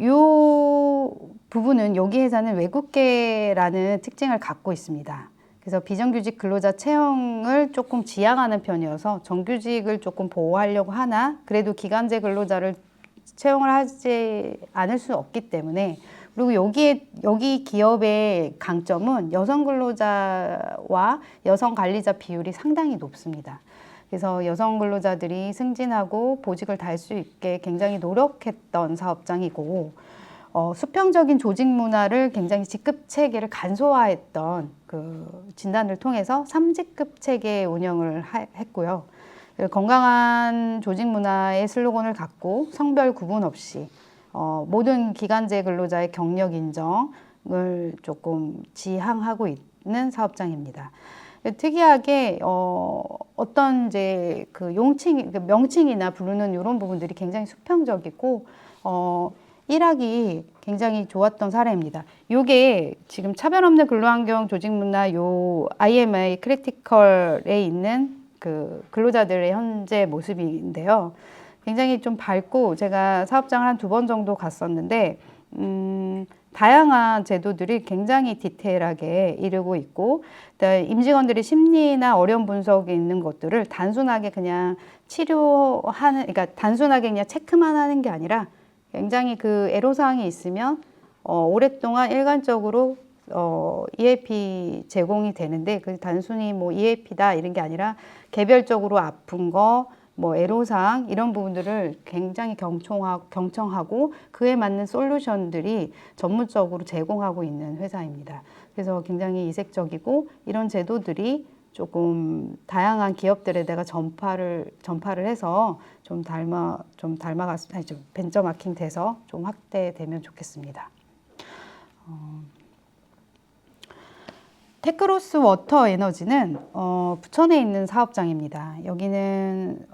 요 부분은 여기 회사는 외국계라는 특징을 갖고 있습니다. 그래서 비정규직 근로자 채용을 조금 지양하는 편이어서 정규직을 조금 보호하려고 하나 그래도 기간제 근로자를 채용을 하지 않을 수 없기 때문에 그리고 여기 기업의 강점은 여성 근로자와 여성 관리자 비율이 상당히 높습니다. 그래서 여성 근로자들이 승진하고 보직을 달 수 있게 굉장히 노력했던 사업장이고 수평적인 조직 문화를 굉장히 직급 체계를 간소화했던 그 진단을 통해서 3직급 체계 운영을 했고요. 건강한 조직 문화의 슬로건을 갖고 성별 구분 없이 모든 기간제 근로자의 경력 인정을 조금 지향하고 있는 사업장입니다. 특이하게 어떤 이제 그 명칭이나 부르는 이런 부분들이 굉장히 수평적이고 일하기 굉장히 좋았던 사례입니다. 요게 지금 차별 없는 근로환경 조직문화 요 IMA 크리티컬에 있는 그 근로자들의 현재 모습인데요. 굉장히 좀 밝고 제가 사업장을 한 2번 정도 갔었는데 다양한 제도들이 굉장히 디테일하게 이루고 있고 임직원들의 심리나 어려움 분석이 있는 것들을 단순하게 그냥 그러니까 단순하게 그냥 체크만 하는 게 아니라 굉장히 그 애로사항이 있으면 오랫동안 일관적으로 EAP 제공이 되는데 그 단순히 뭐 EAP다 이런 게 아니라 개별적으로 아픈 거 뭐 애로사항 이런 부분들을 굉장히 경청하고 그에 맞는 솔루션들이 전문적으로 제공하고 있는 회사입니다. 그래서 굉장히 이색적이고 이런 제도들이 조금 다양한 기업들에다가 전파를 해서 좀 벤처마킹 돼서 좀 확대되면 좋겠습니다. 테크로스 워터 에너지는 부천에 있는 사업장입니다. 여기는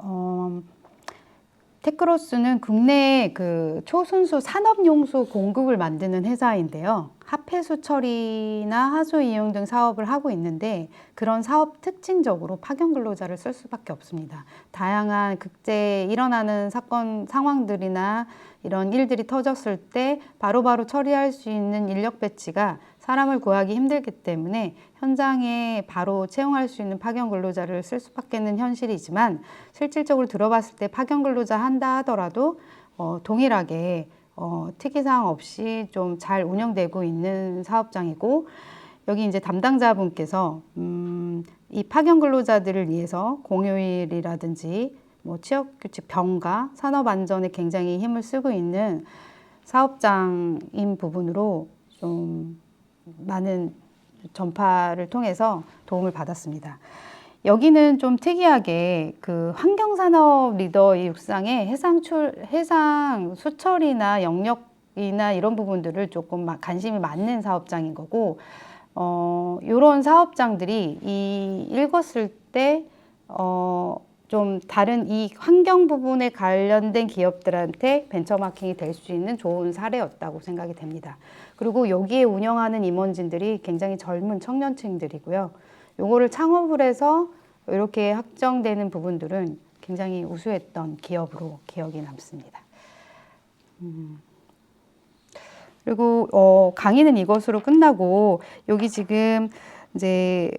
테크로스는 국내 그 초순수 산업용수 공급을 만드는 회사인데요. 합해수 처리나 하수 이용 등 사업을 하고 있는데 그런 사업 특징적으로 파견 근로자를 쓸 수밖에 없습니다. 다양한 극제에 일어나는 사건 상황들이나 이런 일들이 터졌을 때 바로바로 처리할 수 있는 인력 배치가 사람을 구하기 힘들기 때문에 현장에 바로 채용할 수 있는 파견 근로자를 쓸 수밖에는 현실이지만 실질적으로 들어봤을 때 파견 근로자 한다 하더라도 동일하게 특이사항 없이 좀 잘 운영되고 있는 사업장이고 여기 이제 담당자분께서 이 파견 근로자들을 위해서 공휴일이라든지 뭐 취업규칙 병가, 산업안전에 굉장히 힘을 쓰고 있는 사업장인 부분으로 좀 많은 전파를 통해서 도움을 받았습니다. 여기는 좀 특이하게 그 환경산업 리더의 육상에 해상 수처리나 영역이나 이런 부분들을 조금 관심이 많는 사업장인 거고, 이런 사업장들이 읽었을 때, 좀 다른 이 환경 부분에 관련된 기업들한테 벤처마킹이 될 수 있는 좋은 사례였다고 생각이 됩니다. 그리고 여기에 운영하는 임원진들이 굉장히 젊은 청년층들이고요. 요거를 창업을 해서 이렇게 확정되는 부분들은 굉장히 우수했던 기업으로 기억이 남습니다. 그리고 강의는 이것으로 끝나고 여기 지금 이제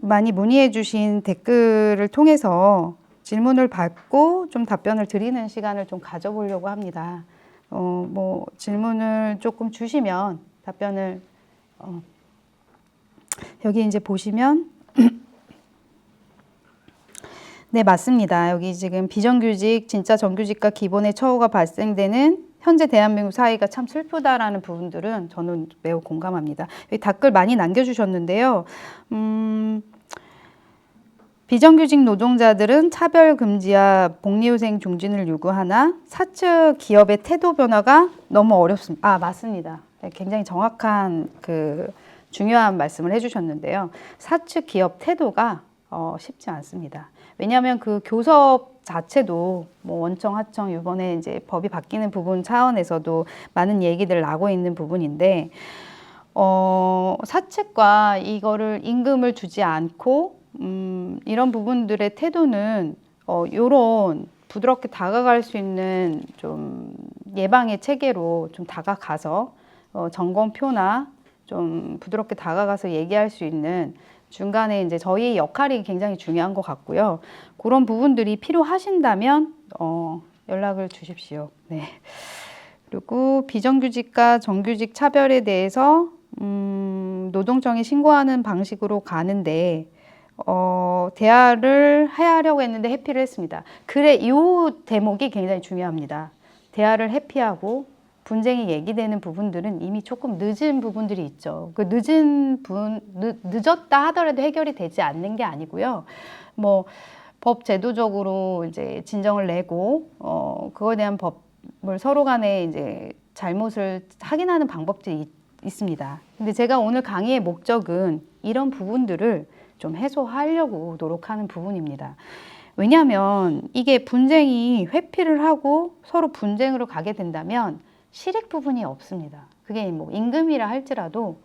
많이 문의해 주신 댓글을 통해서 질문을 받고 좀 답변을 드리는 시간을 좀 가져보려고 합니다. 뭐 질문을 조금 주시면 답변을 여기 이제 보시면 네, 맞습니다. 여기 지금 비정규직, 진짜 정규직과 기본의 처우가 발생되는 현재 대한민국 사회가 참 슬프다라는 부분들은 저는 매우 공감합니다. 여기 댓글 많이 남겨주셨는데요. 비정규직 노동자들은 차별 금지와 복리후생 중진을 요구하나 사측 기업의 태도 변화가 너무 어렵습니다. 아, 맞습니다. 네, 굉장히 정확한 중요한 말씀을 해주셨는데요. 사측 기업 태도가 쉽지 않습니다. 왜냐하면 그 교섭 자체도 뭐 원청, 하청 이번에 이제 법이 바뀌는 부분 차원에서도 많은 얘기들 나고 있는 부분인데 사측과 이거를 임금을 주지 않고 이런 부분들의 태도는 요런 부드럽게 다가갈 수 있는 좀 예방의 체계로 좀 다가가서 점검표나 좀 부드럽게 다가가서 얘기할 수 있는 중간에 이제 저희의 역할이 굉장히 중요한 것 같고요. 그런 부분들이 필요하신다면 연락을 주십시오. 네. 그리고 비정규직과 정규직 차별에 대해서 노동청에 신고하는 방식으로 가는데 대화를 하려고 했는데 회피를 했습니다. 그래, 이 대목이 굉장히 중요합니다. 대화를 회피하고 분쟁이 얘기되는 부분들은 이미 조금 늦은 부분들이 있죠. 그 늦었다 하더라도 해결이 되지 않는 게 아니고요. 뭐 법 제도적으로 이제 진정을 내고 그거에 대한 법을 서로 간에 이제 잘못을 확인하는 방법들이 있습니다. 근데 제가 오늘 강의의 목적은 이런 부분들을 좀 해소하려고 노력하는 부분입니다. 왜냐하면 이게 분쟁이 회피를 하고 서로 분쟁으로 가게 된다면 실익 부분이 없습니다. 그게 뭐 임금이라 할지라도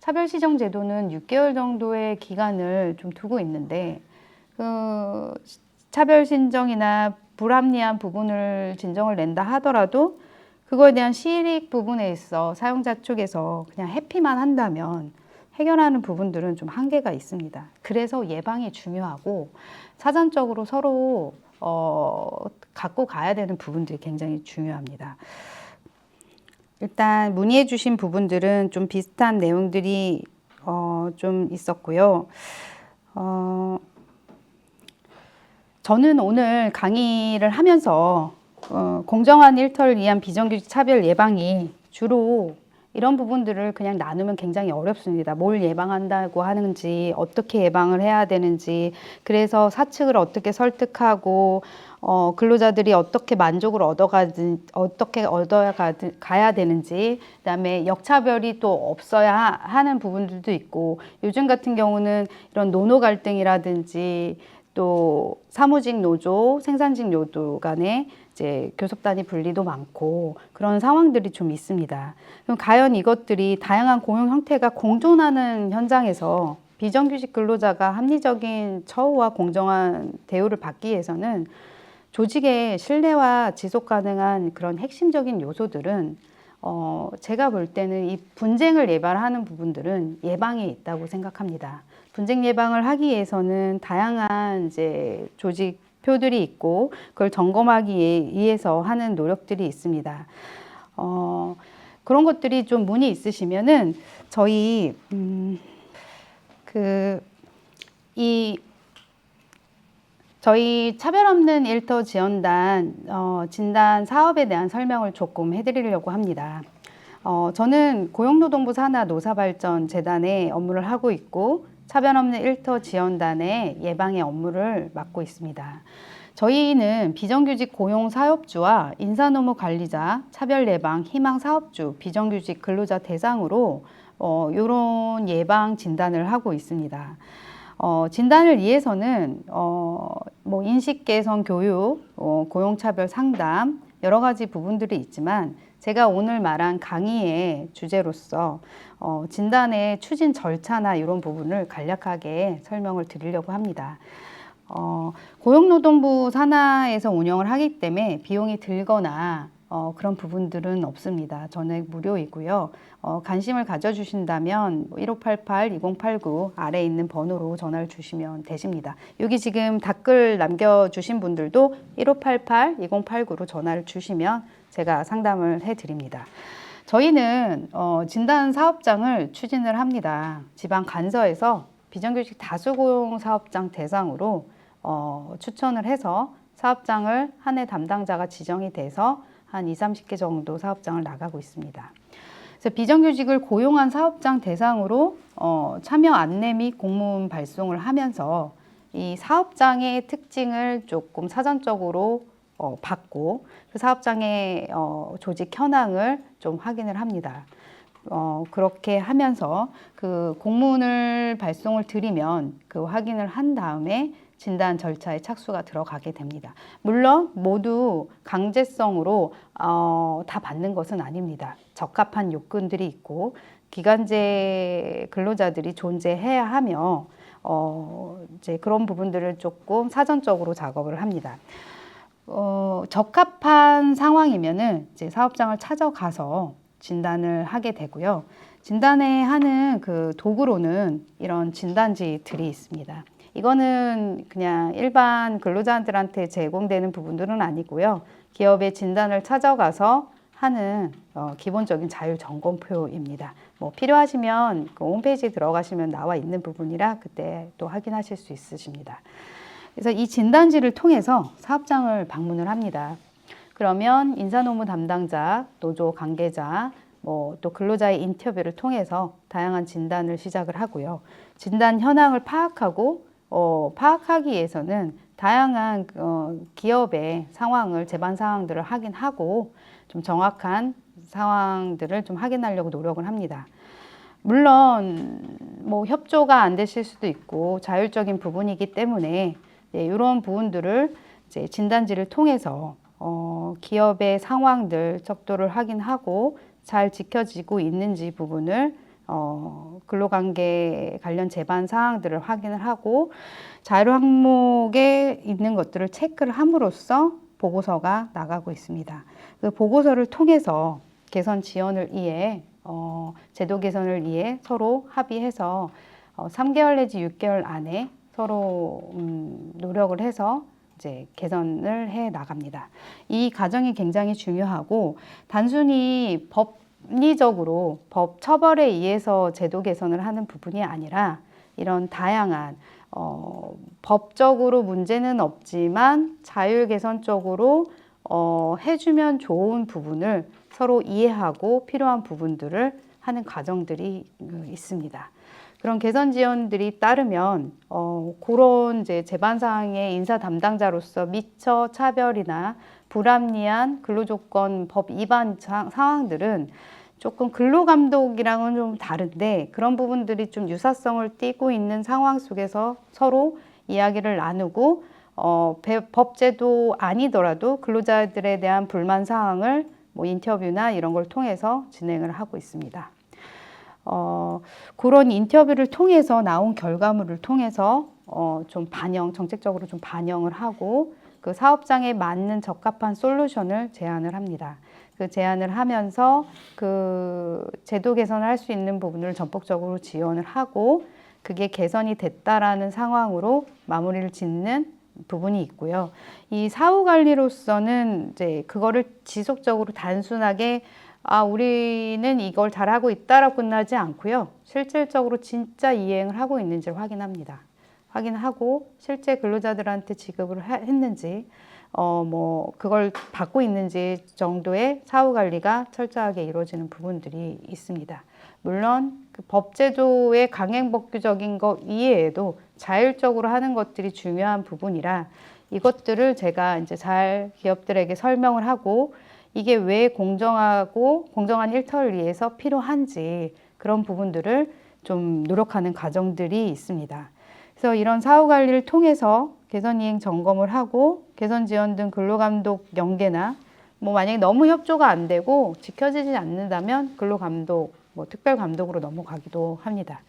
차별시정제도는 6개월 정도의 기간을 좀 두고 있는데 그 차별신정이나 불합리한 부분을 진정을 낸다 하더라도 그거에 대한 실익 부분에 있어 사용자 쪽에서 그냥 회피만 한다면 해결하는 부분들은 좀 한계가 있습니다. 그래서 예방이 중요하고 사전적으로 서로 갖고 가야 되는 부분들이 굉장히 중요합니다. 일단 문의해 주신 부분들은 좀 비슷한 내용들이 좀 있었고요. 저는 오늘 강의를 하면서 공정한 일터를 위한 비정규직 차별 예방이 주로 이런 부분들을 그냥 나누면 굉장히 어렵습니다. 뭘 예방한다고 하는지, 어떻게 예방을 해야 되는지, 그래서 사측을 어떻게 설득하고, 근로자들이 어떻게 만족을 어떻게 얻어가야 되는지, 그다음에 역차별이 또 없어야 하는 부분들도 있고, 요즘 같은 경우는 이런 노노 갈등이라든지, 또 사무직 노조, 생산직 노조 간에 이제 교섭단위 분리도 많고 그런 상황들이 좀 있습니다. 그럼 과연 이것들이 다양한 고용 형태가 공존하는 현장에서 비정규직 근로자가 합리적인 처우와 공정한 대우를 받기 위해서는 조직의 신뢰와 지속 가능한 그런 핵심적인 요소들은 제가 볼 때는 이 분쟁을 예방하는 부분들은 예방에 있다고 생각합니다. 분쟁 예방을 하기 위해서는 다양한 이제 조직표들이 있고 그걸 점검하기 위해서 하는 노력들이 있습니다. 그런 것들이 좀 문의 있으시면은 저희 저희 차별 없는 일터 지원단 진단 사업에 대한 설명을 조금 해드리려고 합니다. 저는 고용노동부 산하 노사발전재단에 업무를 하고 있고 차별 없는 일터 지원단의 예방의 업무를 맡고 있습니다. 저희는 비정규직 고용 사업주와 인사노무 관리자, 차별 예방, 희망 사업주, 비정규직 근로자 대상으로 이런 예방 진단을 하고 있습니다. 진단을 위해서는 뭐 인식 개선 교육, 고용차별 상담 여러 가지 부분들이 있지만 제가 오늘 말한 강의의 주제로서 진단의 추진 절차나 이런 부분을 간략하게 설명을 드리려고 합니다. 고용노동부 산하에서 운영을 하기 때문에 비용이 들거나 그런 부분들은 없습니다. 전액 무료이고요. 관심을 가져주신다면 1588-2089 아래에 있는 번호로 전화를 주시면 되십니다. 여기 지금 댓글 남겨주신 분들도 1588-2089로 전화를 주시면 제가 상담을 해드립니다. 저희는 진단 사업장을 추진을 합니다. 지방 간서에서 비정규직 다수고용 사업장 대상으로 추천을 해서 사업장을 한 해 담당자가 지정이 돼서 한 20-30개 정도 사업장을 나가고 있습니다. 그래서 비정규직을 고용한 사업장 대상으로 참여 안내 및 공문 발송을 하면서 이 사업장의 특징을 조금 사전적으로 받고 그 사업장의 조직 현황을 좀 확인을 합니다. 그렇게 하면서 그 공문을 발송을 드리면 그 확인을 한 다음에 진단 절차에 착수가 들어가게 됩니다. 물론 모두 강제성으로 다 받는 것은 아닙니다. 적합한 요건들이 있고 기간제 근로자들이 존재해야 하며 이제 그런 부분들을 조금 사전적으로 작업을 합니다. 적합한 상황이면은 이제 사업장을 찾아가서 진단을 하게 되고요. 진단에 하는 그 도구로는 이런 진단지들이 있습니다. 이거는 그냥 일반 근로자들한테 제공되는 부분들은 아니고요. 기업의 진단을 찾아가서 하는 기본적인 자율 점검표입니다. 뭐 필요하시면 그 홈페이지에 들어가시면 나와 있는 부분이라 그때 또 확인하실 수 있으십니다. 그래서 이 진단지를 통해서 사업장을 방문을 합니다. 그러면 인사노무 담당자, 노조 관계자, 뭐 또 근로자의 인터뷰를 통해서 다양한 진단을 시작을 하고요. 진단 현황을 파악하기 위해서는 다양한 기업의 상황을 재반 상황들을 확인하고 좀 정확한 상황들을 좀 확인하려고 노력을 합니다. 물론 뭐 협조가 안 되실 수도 있고 자율적인 부분이기 때문에 이런 부분들을 이제 진단지를 통해서 기업의 상황들 척도를 확인하고 잘 지켜지고 있는지 부분을 근로관계 관련 재반 사항들을 확인을 하고 자료 항목에 있는 것들을 체크를 함으로써 보고서가 나가고 있습니다. 그 보고서를 통해서 개선 지원을 위해 제도 개선을 위해 서로 합의해서 3개월 내지 6개월 안에 서로 노력을 해서 이제 개선을 해 나갑니다. 이 과정이 굉장히 중요하고 단순히 법리적으로 법 처벌에 의해서 제도 개선을 하는 부분이 아니라 이런 다양한 법적으로 문제는 없지만 자율 개선적으로 해주면 좋은 부분을 서로 이해하고 필요한 부분들을 하는 과정들이 있습니다. 그런 개선 지원들이 따르면 그런 이제 재반 사항의 인사 담당자로서 미처 차별이나 불합리한 근로조건 법 위반 상황들은 조금 근로감독이랑은 좀 다른데 그런 부분들이 좀 유사성을 띠고 있는 상황 속에서 서로 이야기를 나누고 법제도 아니더라도 근로자들에 대한 불만 사항을 뭐 인터뷰나 이런 걸 통해서 진행을 하고 있습니다. 그런 인터뷰를 통해서 나온 결과물을 통해서 좀 정책적으로 좀 반영을 하고 그 사업장에 맞는 적합한 솔루션을 제안을 합니다. 그 제안을 하면서 그 제도 개선을 할 수 있는 부분을 전폭적으로 지원을 하고 그게 개선이 됐다라는 상황으로 마무리를 짓는 부분이 있고요. 이 사후 관리로서는 이제 그거를 지속적으로 단순하게 우리는 이걸 잘하고 있다라고 끝나지 않고요. 실질적으로 진짜 이행을 하고 있는지를 확인합니다. 확인하고 실제 근로자들한테 지급을 했는지 뭐 그걸 받고 있는지 정도의 사후 관리가 철저하게 이루어지는 부분들이 있습니다. 물론 그 법제도의 강행법규적인 것 이외에도 자율적으로 하는 것들이 중요한 부분이라 이것들을 제가 이제 잘 기업들에게 설명을 하고 이게 왜 공정하고 공정한 일터를 위해서 필요한지 그런 부분들을 좀 노력하는 과정들이 있습니다. 그래서 이런 사후 관리를 통해서 개선 이행 점검을 하고 개선 지원 등 근로감독 연계나 뭐 만약에 너무 협조가 안 되고 지켜지지 않는다면 근로감독, 뭐 특별감독으로 넘어가기도 합니다.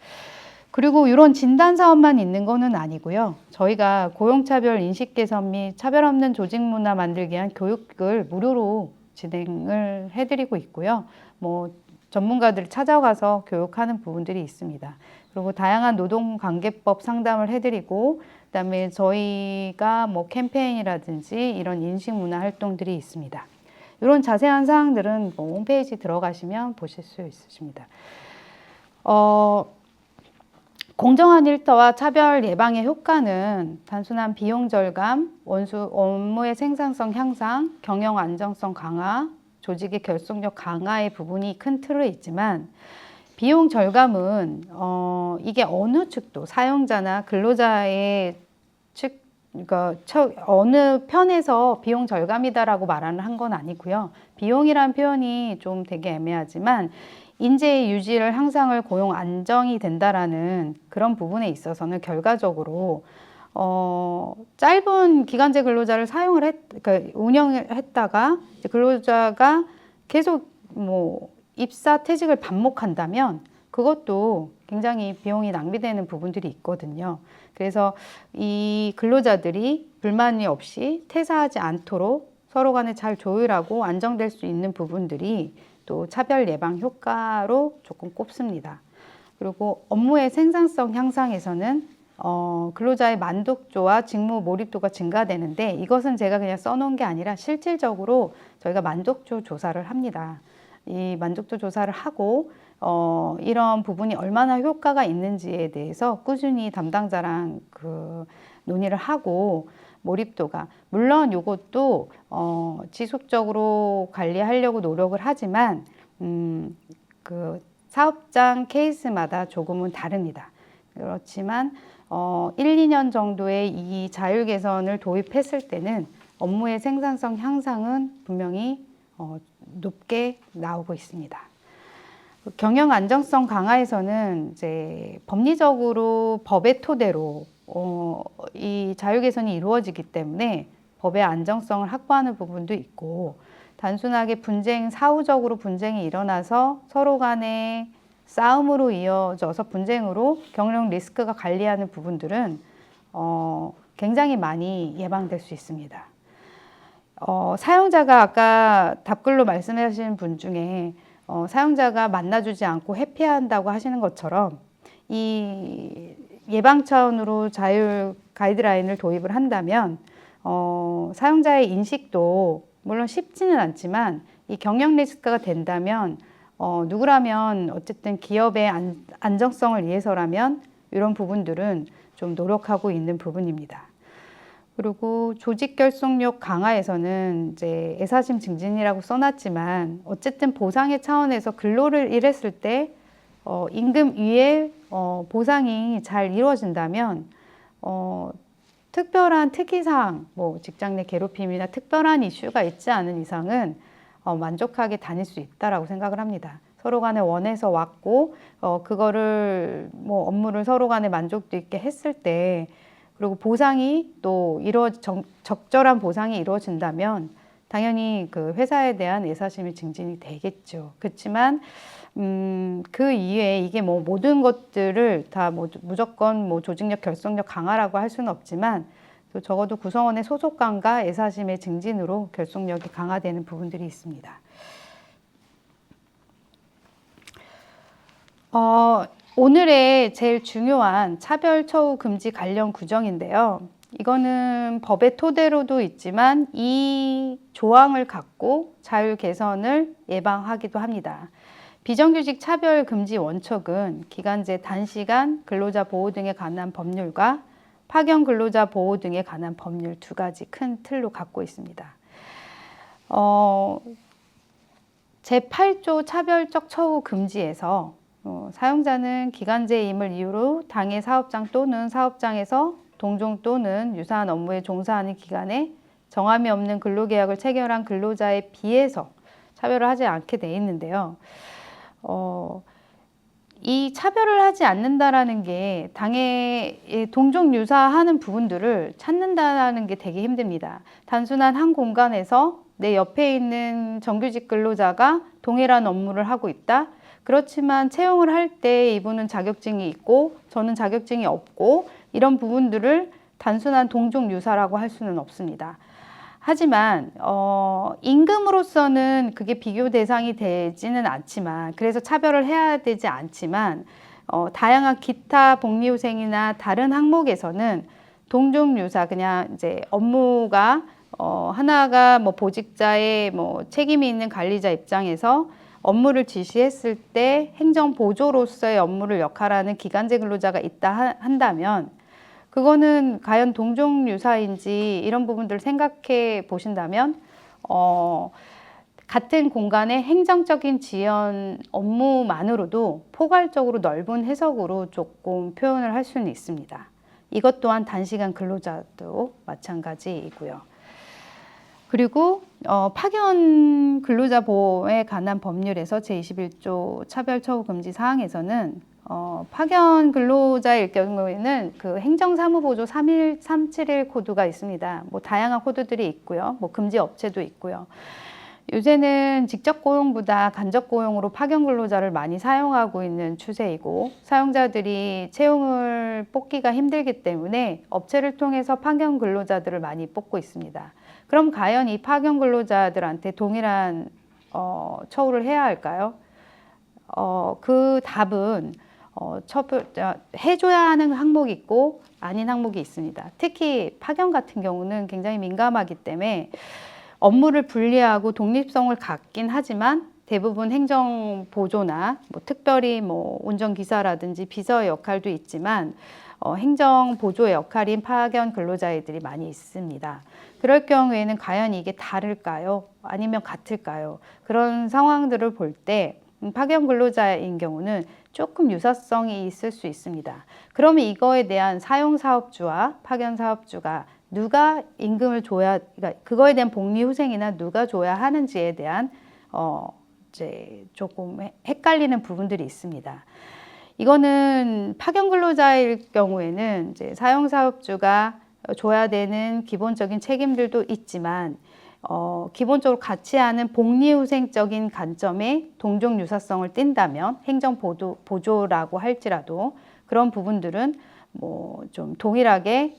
그리고 이런 진단 사업만 있는 거는 아니고요. 저희가 고용차별 인식 개선 및 차별 없는 조직 문화 만들기 위한 교육을 무료로 진행을 해드리고 있고요. 뭐 전문가들을 찾아가서 교육하는 부분들이 있습니다. 그리고 다양한 노동관계법 상담을 해드리고 그다음에 저희가 뭐 캠페인이라든지 이런 인식 문화 활동들이 있습니다. 이런 자세한 사항들은 뭐 홈페이지 들어가시면 보실 수 있으십니다. 공정한 일터와 차별 예방의 효과는 단순한 비용 절감, 업무의 생산성 향상, 경영 안정성 강화, 조직의 결속력 강화의 부분이 큰 틀에 있지만 비용 절감은 이게 어느 측도 사용자나 근로자의 그러니까 어느 편에서 비용 절감이다라고 말하는 건 아니고요. 비용이란 표현이 좀 되게 애매하지만 인재 유지를 향상을 고용 안정이 된다라는 그런 부분에 있어서는 결과적으로 짧은 기간제 근로자를 그러니까 운영을 했다가 근로자가 계속 뭐 입사 퇴직을 반복한다면 그것도 굉장히 비용이 낭비되는 부분들이 있거든요. 그래서 이 근로자들이 불만이 없이 퇴사하지 않도록 서로 간에 잘 조율하고 안정될 수 있는 부분들이 또 차별 예방 효과로 조금 꼽습니다. 그리고 업무의 생산성 향상에서는 근로자의 만족도와 직무 몰입도가 증가되는데, 이것은 제가 그냥 써놓은 게 아니라 실질적으로 저희가 만족도 조사를 합니다. 이 만족도 조사를 하고 이런 부분이 얼마나 효과가 있는지에 대해서 꾸준히 담당자랑 논의를 하고, 몰입도가 물론 이것도 지속적으로 관리하려고 노력을 하지만 사업장 케이스마다 조금은 다릅니다. 그렇지만 1, 2년 정도의 이 자율 개선을 도입했을 때는 업무의 생산성 향상은 분명히 높게 나오고 있습니다. 경영 안정성 강화에서는 이제 법리적으로 법의 토대로 이 자율 개선이 이루어지기 때문에 법의 안정성을 확보하는 부분도 있고, 단순하게 사후적으로 분쟁이 일어나서 서로 간에 싸움으로 이어져서 분쟁으로 경영 리스크가 관리하는 부분들은 굉장히 많이 예방될 수 있습니다. 사용자가 아까 답글로 말씀하신 분 중에 사용자가 만나주지 않고 회피한다고 하시는 것처럼 이 예방 차원으로 자율 가이드라인을 도입을 한다면 사용자의 인식도 물론 쉽지는 않지만 이 경영 리스크가 된다면 누구라면 어쨌든 기업의 안정성을 위해서라면 이런 부분들은 좀 노력하고 있는 부분입니다. 그리고 조직 결속력 강화에서는 이제 애사심 증진이라고 써놨지만 어쨌든 보상의 차원에서 근로를 일했을 때 임금 위에 보상이 잘 이루어진다면 특별한 특이사항, 뭐 직장 내 괴롭힘이나 특별한 이슈가 있지 않은 이상은 만족하게 다닐 수 있다라고 생각을 합니다. 서로 간에 원해서 왔고 그거를 뭐 업무를 서로 간에 만족도 있게 했을 때, 그리고 보상이 또 적절한 보상이 이루어진다면 당연히 그 회사에 대한 애사심이 증진이 되겠죠. 그렇지만 그 이외에 이게 뭐 모든 것들을 다 무조건 뭐 조직력 결속력 강화라고 할 수는 없지만, 또 적어도 구성원의 소속감과 애사심의 증진으로 결속력이 강화되는 부분들이 있습니다. 오늘의 제일 중요한 차별 처우 금지 관련 규정인데요. 이거는 법의 토대로도 있지만 이 조항을 갖고 자율 개선을 예방하기도 합니다. 비정규직 차별 금지 원칙은 기간제 단시간 근로자 보호 등에 관한 법률과 파견 근로자 보호 등에 관한 법률 두 가지 큰 틀로 갖고 있습니다. 제8조 차별적 처우 금지에서 사용자는 기간제임을 이유로 당해 사업장 또는 사업장에서 동종 또는 유사한 업무에 종사하는 기간에 정함이 없는 근로계약을 체결한 근로자에 비해서 차별을 하지 않게 돼 있는데요. 이 차별을 하지 않는다라는 게 당해 동종 유사하는 부분들을 찾는다는 게 되게 힘듭니다. 단순한 한 공간에서 내 옆에 있는 정규직 근로자가 동일한 업무를 하고 있다. 그렇지만 채용을 할 때 이분은 자격증이 있고 저는 자격증이 없고, 이런 부분들을 단순한 동종 유사라고 할 수는 없습니다. 하지만 임금으로서는 그게 비교 대상이 되지는 않지만, 그래서 차별을 해야 되지 않지만 다양한 기타 복리후생이나 다른 항목에서는 동종 유사, 그냥 이제 업무가 하나가 뭐 보직자의 뭐 책임이 있는 관리자 입장에서 업무를 지시했을 때 행정보조로서의 업무를 역할하는 기간제 근로자가 있다 한다면, 그거는 과연 동종 유사인지 이런 부분들을 생각해 보신다면 같은 공간의 행정적인 지연 업무만으로도 포괄적으로 넓은 해석으로 조금 표현을 할 수는 있습니다. 이것 또한 단시간 근로자도 마찬가지이고요. 그리고 파견 근로자 보호에 관한 법률에서 제21조 차별 처우 금지 사항에서는 파견 근로자일 경우에는 그 행정사무보조 371 코드가 있습니다. 뭐 다양한 코드들이 있고요. 뭐 금지 업체도 있고요. 요새는 직접 고용보다 간접 고용으로 파견 근로자를 많이 사용하고 있는 추세이고 사용자들이 채용을 뽑기가 힘들기 때문에 업체를 통해서 파견 근로자들을 많이 뽑고 있습니다. 그럼 과연 이 파견 근로자들한테 동일한 처우를 해야 할까요? 그 답은 해줘야 하는 항목이 있고 아닌 항목이 있습니다. 특히 파견 같은 경우는 굉장히 민감하기 때문에 업무를 분리하고 독립성을 갖긴 하지만 대부분 행정 보조나 특별히 운전기사라든지 비서의 역할도 있지만 행정 보조의 역할인 파견 근로자들이 많이 있습니다. 그럴 경우에는 과연 이게 다를까요? 아니면 같을까요? 그런 상황들을 볼 때 파견 근로자인 경우는 조금 유사성이 있을 수 있습니다. 그러면 이거에 대한 사용사업주와 파견 사업주가 누가 임금을 줘야, 그러니까 그거에 대한 복리 후생이나 누가 줘야 하는지에 대한 이제 조금 헷갈리는 부분들이 있습니다. 이거는 파견 근로자일 경우에는 이제 사용사업주가 줘야 되는 기본적인 책임들도 있지만 기본적으로 같이 하는 복리후생적인 관점에 동종 유사성을 띈다면 행정 보조라고 할지라도 그런 부분들은 좀 동일하게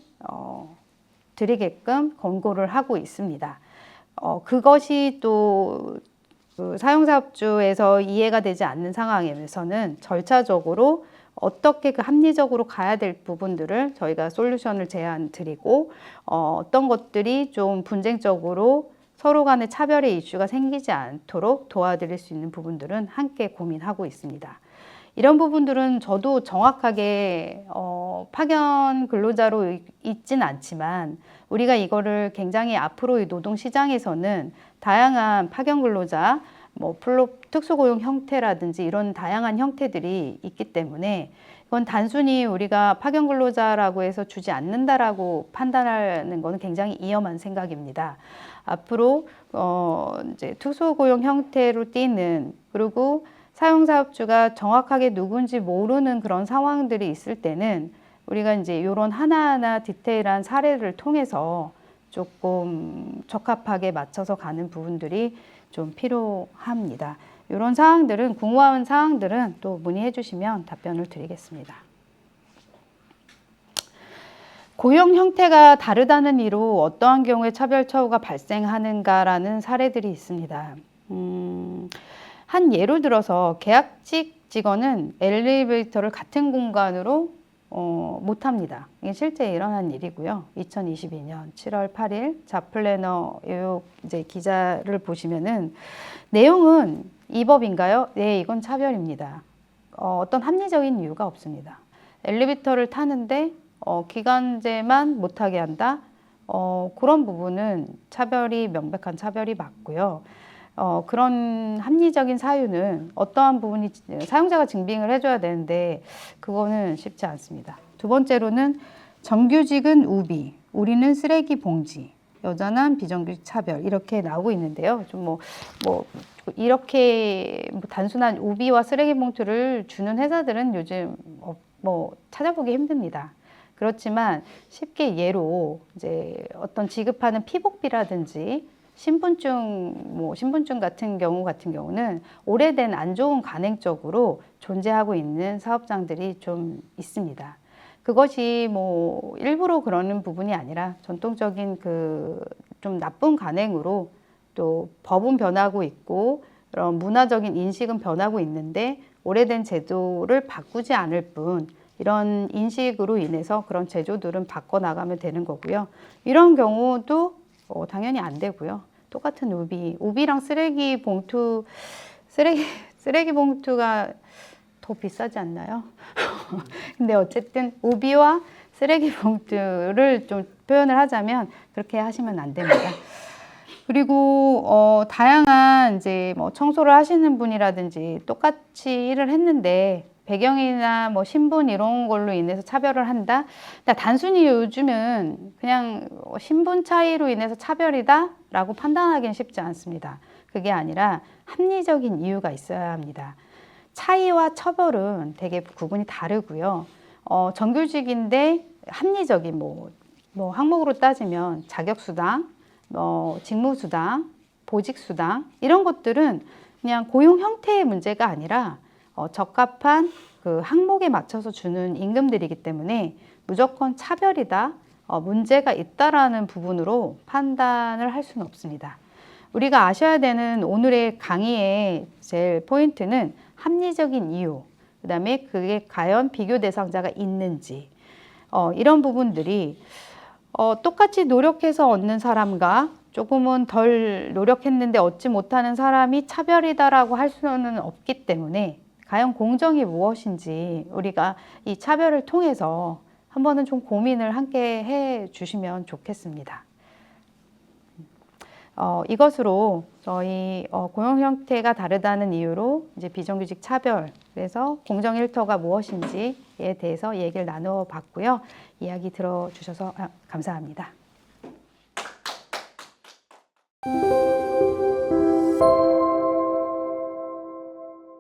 드리게끔 권고를 하고 있습니다. 그것이 또 그 사용사업주에서 이해가 되지 않는 상황에서는 절차적으로 어떻게 그 합리적으로 가야 될 부분들을 저희가 솔루션을 제안 드리고 어떤 것들이 좀 분쟁적으로 서로 간의 차별의 이슈가 생기지 않도록 도와드릴 수 있는 부분들은 함께 고민하고 있습니다. 이런 부분들은 저도 정확하게 파견 근로자로 있진 않지만 우리가 이거를 굉장히 앞으로의 노동시장에서는 다양한 파견 근로자, 특수고용 형태라든지 이런 다양한 형태들이 있기 때문에 이건 단순히 우리가 파견 근로자라고 해서 주지 않는다라고 판단하는 것은 굉장히 위험한 생각입니다. 앞으로 이제 특수고용 형태로 띄는 그리고 사용사업주가 정확하게 누군지 모르는 그런 상황들이 있을 때는 우리가 이제 이런 하나하나 디테일한 사례를 통해서 조금 적합하게 맞춰서 가는 부분들이 좀 필요합니다. 이런 사항들은 궁금한 사항들은 또 문의해 주시면 답변을 드리겠습니다. 고용 형태가 다르다는 이유로 어떠한 경우에 차별 처우가 발생하는가라는 사례들이 있습니다. 한 예를 들어서 계약직 직원은 엘리베이터를 같은 공간으로 못 합니다. 이게 실제 일어난 일이고요. 2022년 7월 8일 자플래너 이제 기자를 보시면은 내용은 이 법인가요? 네, 이건 차별입니다. 어떤 합리적인 이유가 없습니다. 엘리베이터를 타는데 기간제만 못하게 한다? 그런 부분은 차별이 명백한 차별이 맞고요. 그런 합리적인 사유는 어떠한 부분이 사용자가 증빙을 해줘야 되는데 그거는 쉽지 않습니다. 두 번째로는 정규직은 우비, 우리는 쓰레기 봉지, 여자는 비정규직 차별 이렇게 나오고 있는데요. 좀 이렇게 단순한 우비와 쓰레기 봉투를 주는 회사들은 요즘 찾아보기 힘듭니다. 그렇지만 쉽게 예로 이제 어떤 지급하는 피복비라든지 신분증 같은 경우는 오래된 안 좋은 관행적으로 존재하고 있는 사업장들이 좀 있습니다. 그것이 일부러 그러는 부분이 아니라 전통적인 좀 나쁜 관행으로 또 법은 변하고 있고 그런 문화적인 인식은 변하고 있는데 오래된 제도를 바꾸지 않을 뿐 이런 인식으로 인해서 그런 제도들은 바꿔나가면 되는 거고요. 이런 경우도 당연히 안 되고요. 똑같은 우비랑 쓰레기 봉투가 더 비싸지 않나요? 근데 어쨌든 우비와 쓰레기 봉투를 좀 표현을 하자면 그렇게 하시면 안 됩니다. 그리고 다양한 이제 청소를 하시는 분이라든지 똑같이 일을 했는데 배경이나 신분 이런 걸로 인해서 차별을 한다. 그러니까 단순히 요즘은 그냥 신분 차이로 인해서 차별이다라고 판단하기는 쉽지 않습니다. 그게 아니라 합리적인 이유가 있어야 합니다. 차이와 처벌은 되게 구분이 다르고요. 정규직인데 합리적인 항목으로 따지면 자격수당, 직무수당, 보직수당 이런 것들은 그냥 고용 형태의 문제가 아니라 적합한 그 항목에 맞춰서 주는 임금들이기 때문에 무조건 차별이다, 문제가 있다라는 부분으로 판단을 할 수는 없습니다. 우리가 아셔야 되는 오늘의 강의의 제일 포인트는 합리적인 이유, 그 다음에 그게 과연 비교 대상자가 있는지, 이런 부분들이 똑같이 노력해서 얻는 사람과 조금은 덜 노력했는데 얻지 못하는 사람이 차별이다라고 할 수는 없기 때문에 과연 공정이 무엇인지 우리가 이 차별을 통해서 한 번은 좀 고민을 함께 해 주시면 좋겠습니다. 이것으로 저희 고용 형태가 다르다는 이유로 이제 비정규직 차별, 그래서 공정 일터가 무엇인지에 대해서 얘기를 나눠 봤고요. 이야기 들어주셔서 감사합니다.